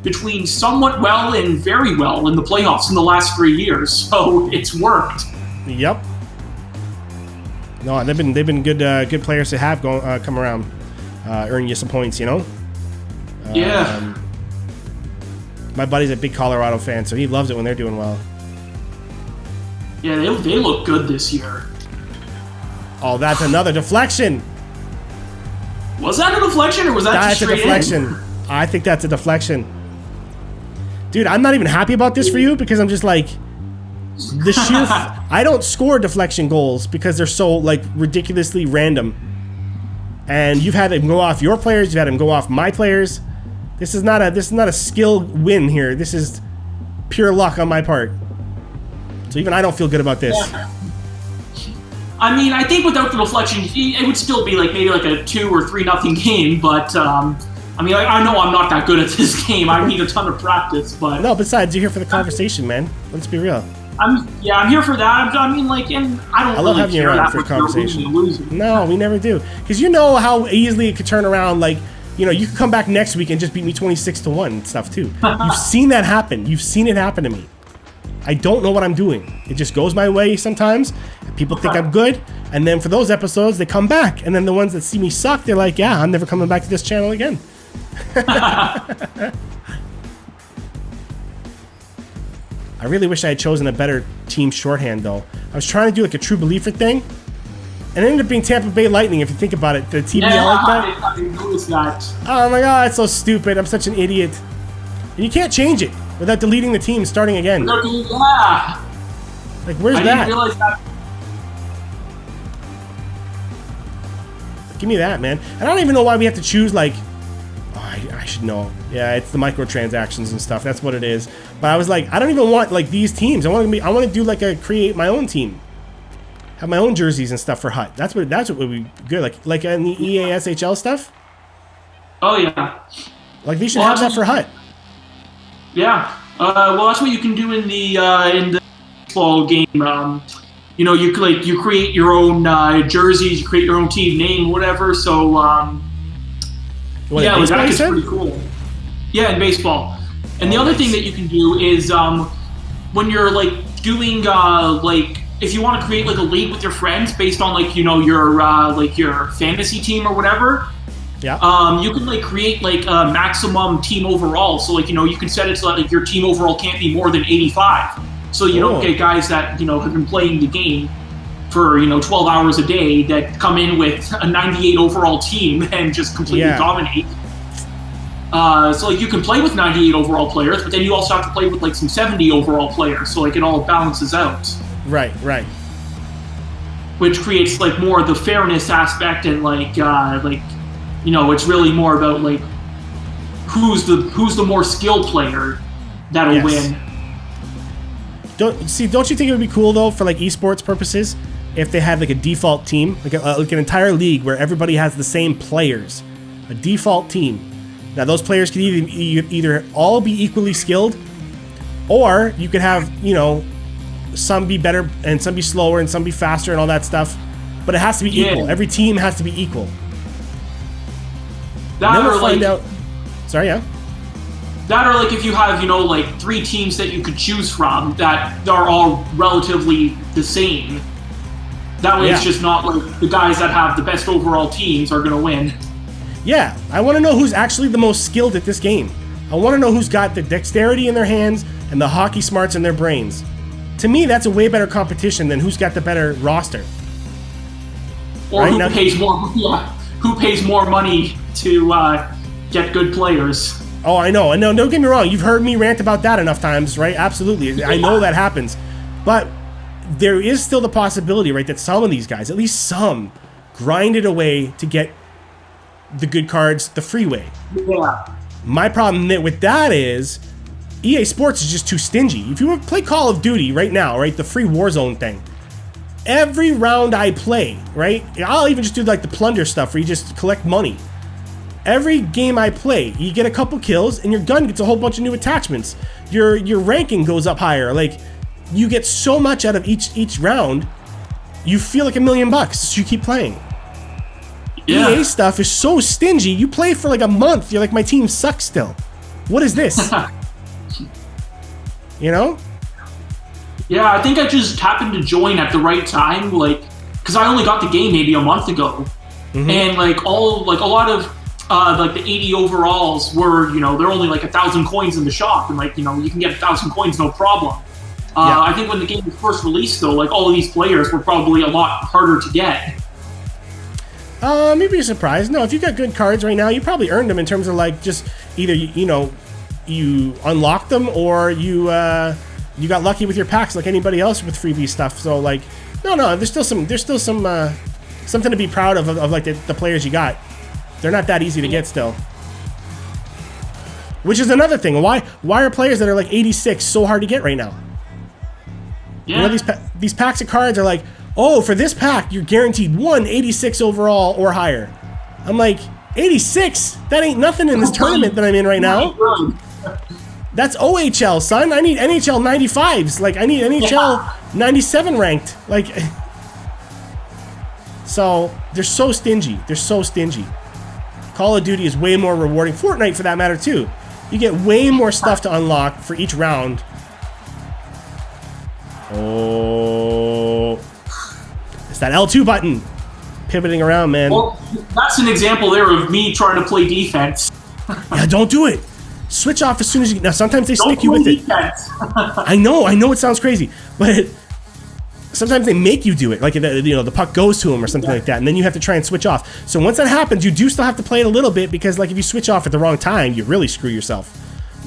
Speaker 5: between somewhat well and very well in the playoffs in the last 3 years, so it's worked.
Speaker 1: Yep. No, they've been good players to have come around, earn you some points.
Speaker 5: Yeah.
Speaker 1: My buddy's a big Colorado fan, so he loves it when they're doing well.
Speaker 5: Yeah, they look good this year.
Speaker 1: Oh, that's another deflection.
Speaker 5: Was that a deflection, or was that
Speaker 1: That's
Speaker 5: just
Speaker 1: a
Speaker 5: straight
Speaker 1: deflection.
Speaker 5: in?
Speaker 1: I think that's a deflection. Dude, I'm not even happy about this for you because I'm just like, the sheer. I don't score deflection goals because they're so like ridiculously random. And you've had them go off your players. You've had them go off my players. This is not a skill win here. This is pure luck on my part. So even I don't feel good about this.
Speaker 5: Yeah. I mean, I think without the deflection, it would still be like maybe like a 2 or 3-0 game. But I mean, I know I'm not that good at this game. I need a ton of practice. But
Speaker 1: no, besides, you're here for the conversation, man. Let's be real.
Speaker 5: I'm here for that. I mean, like, and I don't
Speaker 1: love
Speaker 5: really
Speaker 1: having you
Speaker 5: care
Speaker 1: around
Speaker 5: that
Speaker 1: for
Speaker 5: much
Speaker 1: conversation.
Speaker 5: losing.
Speaker 1: No, we never do. Because you know how easily it could turn around. Like, you could come back next week and just beat me 26-1 and stuff too. You've seen that happen. You've seen it happen to me. I don't know what I'm doing. It just goes my way sometimes. People think I'm good. And then for those episodes, they come back. And then the ones that see me suck, they're like, yeah, I'm never coming back to this channel again. I really wish I had chosen a better team shorthand, though. I was trying to do like a Trubeleafer thing. And it ended up being Tampa Bay Lightning, if you think about it. The TBL like that.
Speaker 5: I noticed that.
Speaker 1: Oh my god, it's so stupid. I'm such an idiot. And you can't change it without deleting the team and starting again.
Speaker 5: Yeah.
Speaker 1: Like, where's
Speaker 5: I
Speaker 1: that?
Speaker 5: didn't realize that.
Speaker 1: Give me that, man. And I don't even know why we have to choose, like... Oh, I should know. Yeah, it's the microtransactions and stuff. That's what it is. But I was like, I don't even want, like, these teams. I want to do, like, create my own team. Have my own jerseys and stuff for Hut. That's what would be good. Like in the EASHL stuff.
Speaker 5: Oh, yeah.
Speaker 1: Like, they should have that for Hut.
Speaker 5: Yeah. Well, that's what you can do in the baseball game. You create your own jerseys, you create your own team name, whatever. So, that gets pretty cool. Yeah, in baseball. And the other thing that you can do is when you're like doing if you want to create like a league with your friends based on your fantasy team or whatever.
Speaker 1: Yeah.
Speaker 5: You can like create like a maximum team overall. So like you can set it so that like your team overall can't be more than 85. So you don't get guys that have been playing the game for 12 hours a day that come in with a 98 overall team and just completely dominate. So like you can play with 98 overall players, but then you also have to play with like some 70 overall players. So like it all balances out. Right. Which creates like more of the fairness aspect and it's really more about like who's the more skilled player that'll win.
Speaker 1: Don't you think it would be cool though for like esports purposes if they had like a default team, like an entire league where everybody has the same players, a default team. Now those players could either all be equally skilled, or you could have some be better and some be slower and some be faster and all that stuff, but it has to be equal. Every team has to be equal. Sorry, yeah.
Speaker 5: That or like if you have, like 3 teams that you could choose from that are all relatively the same. That way it's just not like the guys that have the best overall teams are going to win.
Speaker 1: Yeah, I want to know who's actually the most skilled at this game. I want to know who's got the dexterity in their hands and the hockey smarts in their brains. To me, that's a way better competition than who's got the better roster.
Speaker 5: Or who pays more money to get good players.
Speaker 1: Oh, I know. And no, don't get me wrong. You've heard me rant about that enough times, right? Absolutely. I know that happens. But there is still the possibility, right, that some of these guys, at least some, grinded away to get the good cards the free way.
Speaker 5: Yeah.
Speaker 1: My problem with that is EA Sports is just too stingy. If you play Call of Duty right now, right, the free Warzone thing, every round I play, right, I'll even just do like the plunder stuff where you just collect money. Every game I play, you get a couple kills and your gun gets a whole bunch of new attachments. Your ranking goes up higher. Like, you get so much out of each round, you feel like $1 million, so you keep playing.
Speaker 5: Yeah.
Speaker 1: EA stuff is so stingy. You play for like a month, you're like, my team sucks still. What is this? You know?
Speaker 5: Yeah, I think I just happened to join at the right time, like, because I only got the game maybe a month ago, and like a lot of like the 80 overalls were, you know, they're only like 1,000 coins in the shop, and like, you know, you can get 1,000 coins no problem. I think when the game was first released, though, like all of these players were probably a lot harder to get.
Speaker 1: Maybe you're surprised. No, if you got good cards right now, you probably earned them in terms of like just either you unlocked them or you got lucky with your packs like anybody else with freebie stuff. So like, no, there's still some something to be proud of like the players you got. They're not that easy to get still. Which is another thing. Why are players that are like 86 so hard to get right now?
Speaker 5: Yeah.
Speaker 1: You know, these packs of cards are like, oh, for this pack, you're guaranteed 186 overall or higher. I'm like, 86? That ain't nothing in this tournament that I'm in right now. That's OHL, son. I need NHL 95s. Like, I need NHL 97 ranked. Like, so they're so stingy. They're so stingy. Call of Duty is way more rewarding. Fortnite, for that matter, too. You get way more stuff to unlock for each round. Oh, it's that L2 button pivoting around, man.
Speaker 5: Well, that's an example there of me trying to play defense.
Speaker 1: Yeah, don't do it. Switch off as soon as you. Now, sometimes they stick you with
Speaker 5: defense.
Speaker 1: it. I know it sounds crazy, but sometimes they make you do it. Like, the puck goes to them or something like that, and then you have to try and switch off. So once that happens, you do still have to play it a little bit because, like, if you switch off at the wrong time, you really screw yourself.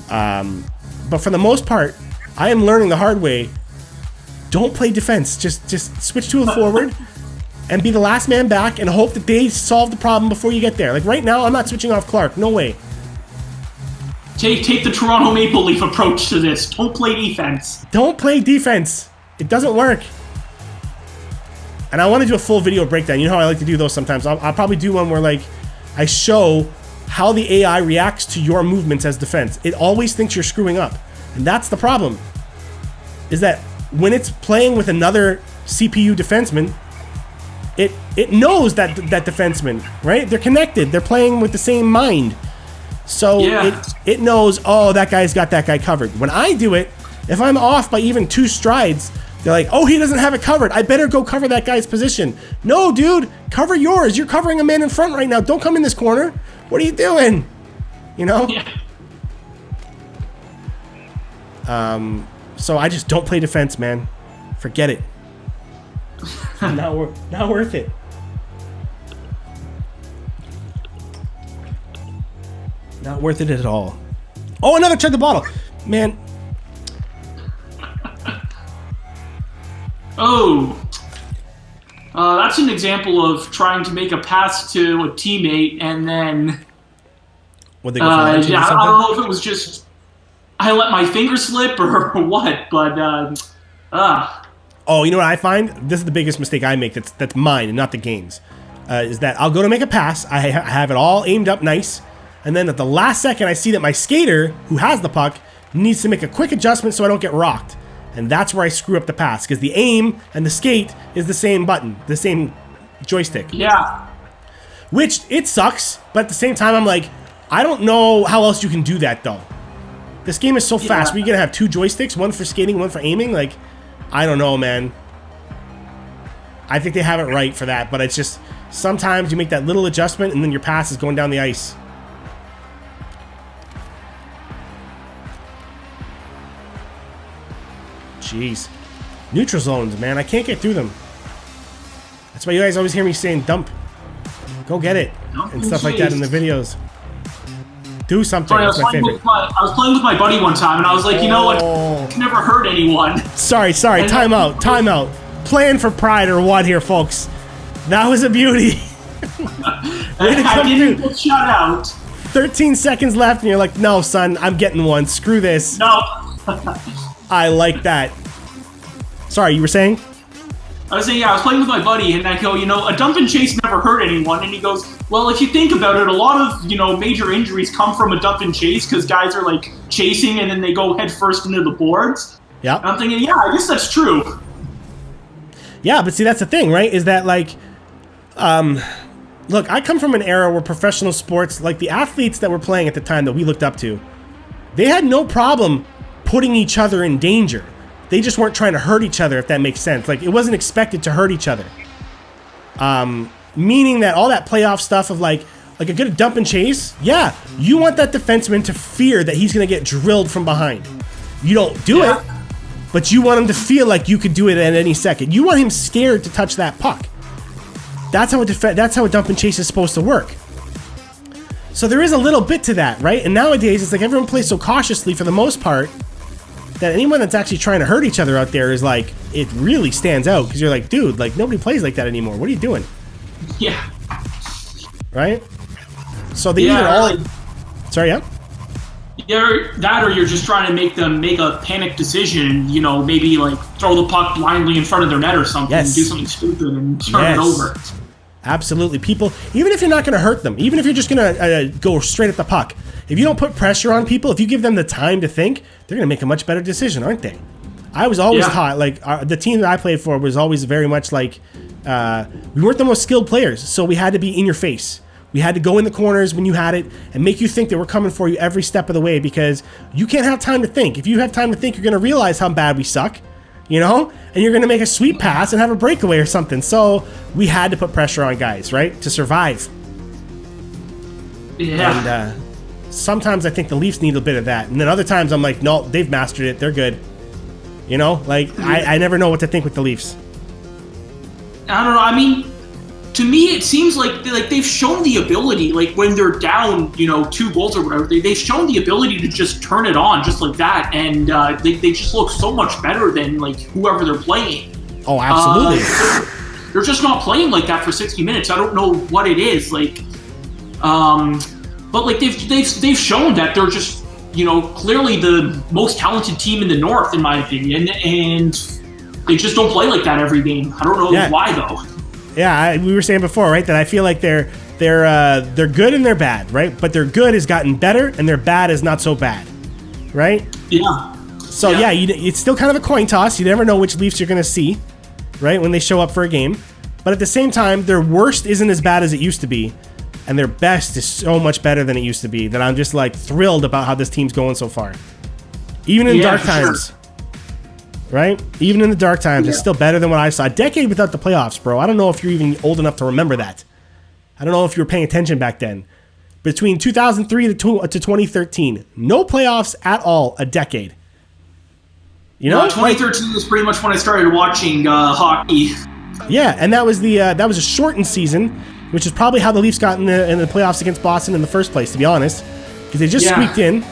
Speaker 1: But for the most part, I am learning the hard way. Don't play defense. Just switch to a forward and be the last man back and hope that they solve the problem before you get there. Like right now, I'm not switching off Clark. No way.
Speaker 5: Take the Toronto Maple Leaf approach to this. Don't play defense.
Speaker 1: Don't play defense. It doesn't work. And I want to do a full video breakdown. You know how I like to do those sometimes. I'll probably do one where like I show how the AI reacts to your movements as defense. It always thinks you're screwing up. And that's the problem. Is that when it's playing with another CPU defenseman, it knows that defenseman, right? They're connected. They're playing with the same mind. So it knows, oh, that guy's got that guy covered. When I do it, if I'm off by even 2 strides, they're like, oh, he doesn't have it covered. I better go cover that guy's position. No, dude, cover yours. You're covering a man in front right now. Don't come in this corner. What are you doing? You know?
Speaker 5: Yeah.
Speaker 1: So I just don't play defense, man. Forget it. Not worth it. Not worth it at all. Oh, another chug the bottle. Man.
Speaker 5: Oh. That's an example of trying to make a pass to a teammate and then...
Speaker 1: Would they go for lunches or something?
Speaker 5: I don't know if it was just... I let my finger slip or what, but
Speaker 1: Oh, you know what I find? This is the biggest mistake I make. That's mine and not the game's. Is that I'll go to make a pass. I have it all aimed up nice, and then at the last second, I see that my skater, who has the puck, needs to make a quick adjustment so I don't get rocked, and that's where I screw up the pass because the aim and the skate is the same button, the same joystick.
Speaker 5: Yeah.
Speaker 1: Which it sucks, but at the same time, I'm like, I don't know how else you can do that though. This game is so fast. We're gonna have 2 joysticks, one for skating, one for aiming. Like, I don't know, man. I think they have it right for that, but it's just sometimes you make that little adjustment and then your pass is going down the ice. Jeez. Neutral zones, man. I can't get through them. That's why you guys always hear me saying dump. Go get it. And stuff like that in the videos. Do something.
Speaker 5: Sorry,
Speaker 1: That's my favorite.
Speaker 5: I was playing with my buddy one time, and I was like, you know what? It's never hurt anyone.
Speaker 1: Sorry. Time out. Playing for pride or what here, folks? That was a beauty.
Speaker 5: I didn't get shut out.
Speaker 1: 13 seconds left, and you're like, no, son, I'm getting one. Screw this.
Speaker 5: No.
Speaker 1: I like that. Sorry, you were saying?
Speaker 5: I was saying, yeah, I was playing with my buddy, and I go, a dump and chase never hurt anyone. And he goes, well, if you think about it, a lot of, major injuries come from a dump and chase because guys are, like, chasing and then they go head first into the boards.
Speaker 1: Yeah.
Speaker 5: And I'm thinking, yeah, I guess that's true.
Speaker 1: Yeah, but see, that's the thing, right? Is that, like, look, I come from an era where professional sports, like the athletes that were playing at the time that we looked up to, they had no problem putting each other in danger. They just weren't trying to hurt each other, if that makes sense. Like, it wasn't expected to hurt each other. Meaning that all that playoff stuff of like a good dump and chase, yeah, you want that defenseman to fear that he's going to get drilled from behind. You don't do it, but you want him to feel like you could do it at any second. You want him scared to touch that puck. That's how a dump and chase is supposed to work. So there is a little bit to that, right? And nowadays, it's like everyone plays so cautiously for the most part that anyone that's actually trying to hurt each other out there is like, it really stands out because you're like, dude, like nobody plays like that anymore. What are you doing?
Speaker 5: Yeah.
Speaker 1: Right? So they either all...
Speaker 5: Like,
Speaker 1: sorry, yeah?
Speaker 5: Either that or you're just trying to make them make a panic decision, maybe like throw the puck blindly in front of their net or something, and do something stupid and turn it over.
Speaker 1: Absolutely. People, even if you're not going to hurt them, even if you're just going to go straight at the puck, if you don't put pressure on people, if you give them the time to think, they're going to make a much better decision, aren't they? I was always taught, like, the team that I played for was always very much like, we weren't the most skilled players, so we had to be in your face. We had to go in the corners when you had it and make you think that we're coming for you every step of the way because you can't have time to think. If you have time to think, you're going to realize how bad we suck, and you're going to make a sweet pass and have a breakaway or something. So we had to put pressure on guys, right, to survive.
Speaker 5: Yeah.
Speaker 1: And sometimes I think the Leafs need a bit of that. And then other times I'm like, no, they've mastered it. They're good. I never know what to think with the Leafs.
Speaker 5: I don't know. I mean, to me, it seems like they've shown the ability, like when they're down, 2 goals or whatever, they've shown the ability to just turn it on just like that, and they just look so much better than like whoever they're playing.
Speaker 1: Oh, absolutely.
Speaker 5: They're just not playing like that for 60 minutes. I don't know what it is, like, but like they've shown that they're just clearly the most talented team in the North, in my opinion, and they just don't play like that every game. I don't know why though.
Speaker 1: Yeah, we were saying before, right, that I feel like they're good and they're bad, right? But their good has gotten better and their bad is not so bad, right?
Speaker 5: Yeah.
Speaker 1: So it's still kind of a coin toss. You never know which Leafs you're going to see, right, when they show up for a game. But at the same time, their worst isn't as bad as it used to be, and their best is so much better than it used to be that I'm just like thrilled about how this team's going so far. Even in dark times. Sure. Right? Even in the dark times, it's still better than what I saw. A decade without the playoffs, bro. I don't know if you're even old enough to remember that. I don't know if you were paying attention back then. Between 2003 to 2013, no playoffs at all, a decade.
Speaker 5: 2013 was pretty much when I started watching hockey.
Speaker 1: Yeah, and that was a shortened season, which is probably how the Leafs got in the playoffs against Boston in the first place, to be honest, because they just squeaked in,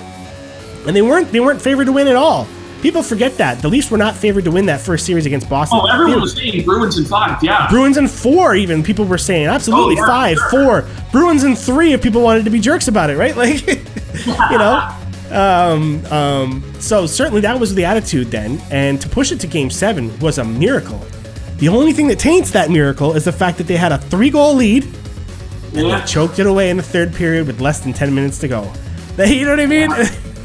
Speaker 1: and they weren't favored to win at all. People forget that. The Leafs were not favored to win that first series against Boston.
Speaker 5: Oh, everyone was saying Bruins in 5, yeah.
Speaker 1: Bruins in 4 even, people were saying. Absolutely, 5, 4. Bruins in 3 if people wanted to be jerks about it, right? Like, so certainly that was the attitude then. And to push it to Game 7 was a miracle. The only thing that taints that miracle is the fact that they had a 3-goal lead and they choked it away in the third period with less than 10 minutes to go. You know what I mean?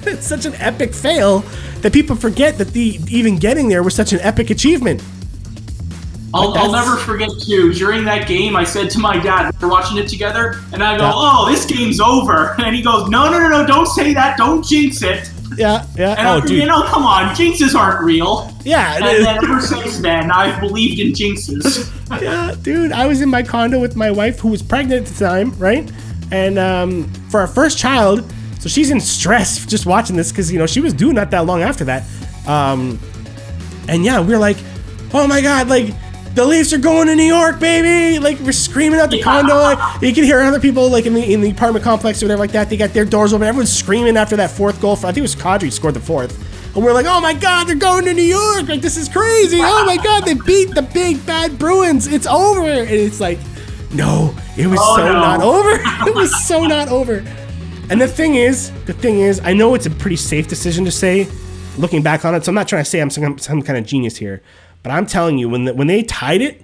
Speaker 1: It's such an epic fail that people forget that even getting there was such an epic achievement.
Speaker 5: I'll never forget, too. During that game, I said to my dad, we're watching it together, and I go, oh, this game's over. And he goes, no, don't say that. Don't jinx it.
Speaker 1: Yeah.
Speaker 5: And I'm thinking, come on, jinxes aren't real.
Speaker 1: Yeah.
Speaker 5: And then ever since then, I've believed in jinxes.
Speaker 1: Yeah, dude, I was in my condo with my wife, who was pregnant at the time, right? And for our first child, so she's in stress just watching this because, she was due not that long after that. And yeah, we were like, oh my God, like, the Leafs are going to New York, baby! Like, we're screaming out the condo. Like, you can hear other people, like, in the apartment complex or whatever like that. They got their doors open. Everyone's screaming after that fourth goal. I think it was Kadri scored the fourth. And we're like, oh my God, they're going to New York. Like, this is crazy. Oh my God, they beat the big bad Bruins. It's over. And it's like, no, it was not over. It was so not over. And the thing is, I know it's a pretty safe decision to say, looking back on it. So I'm not trying to say I'm some kind of genius here, but I'm telling you, when they tied it,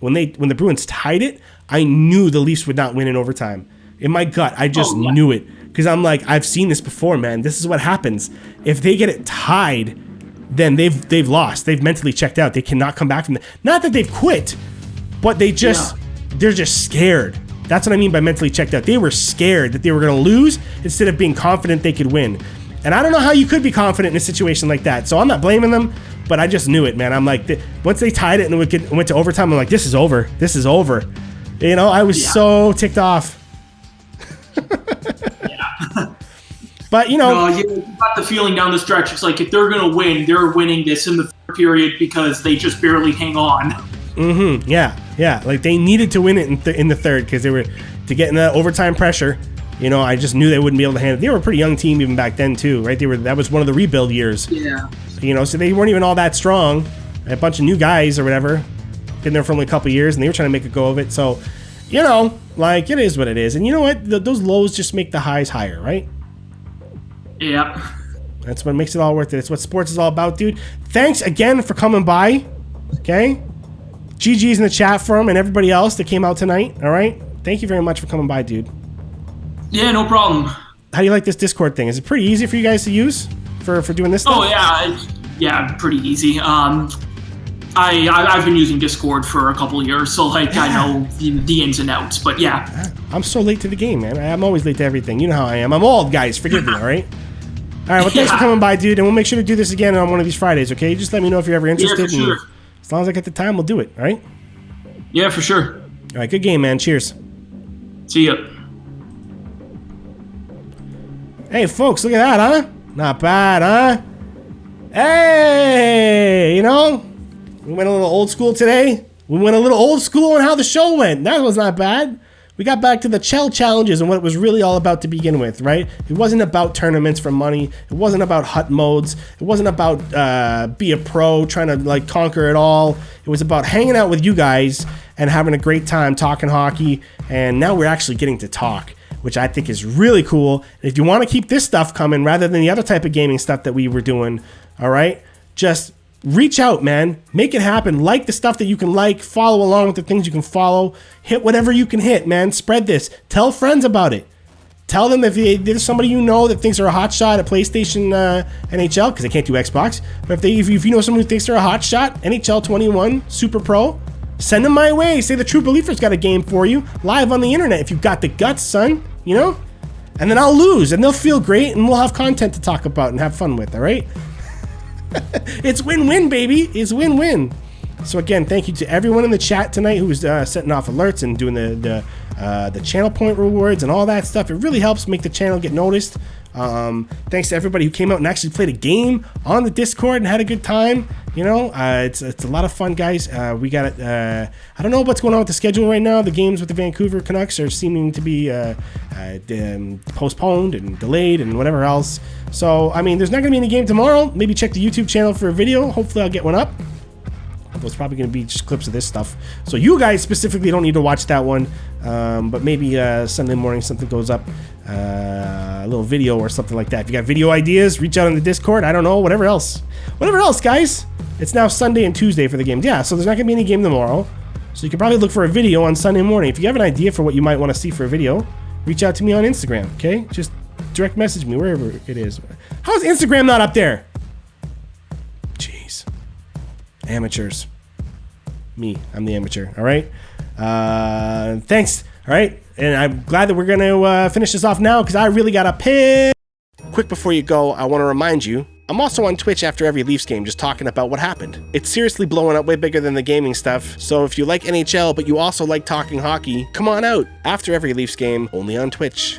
Speaker 1: when the Bruins tied it, I knew the Leafs would not win in overtime. In my gut, I just knew it. Because I'm like, I've seen this before, man. This is what happens. If they get it tied, then they've lost. They've mentally checked out. They cannot come back from that. Not that they've quit, but they're just scared. That's what I mean by mentally checked out. They were scared that they were going to lose instead of being confident they could win. And I don't know how you could be confident in a situation like that. So I'm not blaming them, but I just knew it, man. I'm like, once they tied it and it went to overtime, I'm like, this is over. This is over. You know, I was so ticked off. But, you know,
Speaker 5: you got the feeling down the stretch. It's like if they're going to win, they're winning this in the third period because they just barely hang on.
Speaker 1: Mm-hmm. Yeah. Like they needed to win it in the third because they were to get in the overtime pressure. You know, I just knew they wouldn't be able to handle it. They were a pretty young team even back then too, right? That was one of the rebuild years.
Speaker 5: Yeah.
Speaker 1: You know, so they weren't even all that strong. A bunch of new guys or whatever, been there for only a couple years, and they were trying to make a go of it. So, you know, like it is what it is. And you know what? Those lows just make the highs higher, right?
Speaker 5: Yep.
Speaker 1: That's what makes it all worth it. It's what sports is all about, dude. Thanks again for coming by. Okay? GG's in the chat for him and everybody else that came out tonight. All right? Thank you very much for coming by, dude.
Speaker 5: Yeah, no problem.
Speaker 1: How do you like this Discord thing? Is it pretty easy for you guys to use for doing this stuff?
Speaker 5: Oh, yeah, pretty easy. I've been using Discord for a couple of years, so like I know the ins and outs. But yeah,
Speaker 1: I'm so late to the game, man. I'm always late to everything. You know how I am. I'm old, guys. Forgive me, all right? All right, well, thanks for coming by, dude, and we'll make sure to do this again on one of these Fridays, okay? Just let me know if you're ever interested.
Speaker 5: Yeah, for sure.
Speaker 1: As long as I get the time, we'll do it, all right?
Speaker 5: Yeah, for sure.
Speaker 1: All right, good game, man. Cheers.
Speaker 5: See ya.
Speaker 1: Hey, folks, look at that, huh? Not bad, huh? Hey, you know, we went a little old school today. We went a little old school on how the show went. That was not bad. We got back to the CHEL challenges and what it was really all about to begin with, right? It wasn't about tournaments for money. It wasn't about hut modes. It wasn't about be a pro, trying to like conquer it all. It was about hanging out with you guys and having a great time talking hockey. And now we're actually getting to talk, which I think is really cool. If you want to keep this stuff coming rather than the other type of gaming stuff that we were doing, all right, just reach out, man. Make it happen. Like the stuff that you can like. Follow along with the things you can follow. Hit whatever you can hit, man. Spread this. Tell friends about it. Tell them if there's somebody you know that thinks they're a hot shot at PlayStation NHL, because they can't do Xbox. But if you know someone who thinks they're a hot shot, NHL 21, Super Pro, send them my way. Say the Trubeleafer's got a game for you live on the internet if you've got the guts, son. You know? And then I'll lose, and they'll feel great, and we'll have content to talk about and have fun with, all right? It's win-win, baby. It's win-win. So again, thank you to everyone in the chat tonight who was setting off alerts and doing the channel point rewards and all that stuff. It really helps make the channel get noticed. Thanks to everybody who came out and actually played a game on the Discord and had a good time. You know, it's a lot of fun, guys. We got it. I don't know what's going on with the schedule right now. The games with the Vancouver Canucks are seeming to be postponed and delayed and whatever else. So, I mean, there's not going to be any game tomorrow. Maybe check the YouTube channel for a video. Hopefully I'll get one up. It's probably going to be just clips of this stuff. So you guys specifically don't need to watch that one. But maybe Sunday morning something goes up. A little video or something like that. If you got video ideas, reach out on the Discord. I don't know. Whatever else. Whatever else, guys. It's now Sunday and Tuesday for the games. Yeah, so there's not going to be any game tomorrow. So you can probably look for a video on Sunday morning. If you have an idea for what you might want to see for a video, reach out to me on Instagram, okay? Just direct message me wherever it is. How's Instagram not up there? Jeez. Amateurs. Me, I'm the amateur, all right? Thanks, all right? And I'm glad that we're going to finish this off now because I really got to piss. Quick before you go, I want to remind you, I'm also on Twitch after every Leafs game just talking about what happened. It's seriously blowing up way bigger than the gaming stuff, so if you like NHL but you also like talking hockey, come on out after every Leafs game, only on Twitch.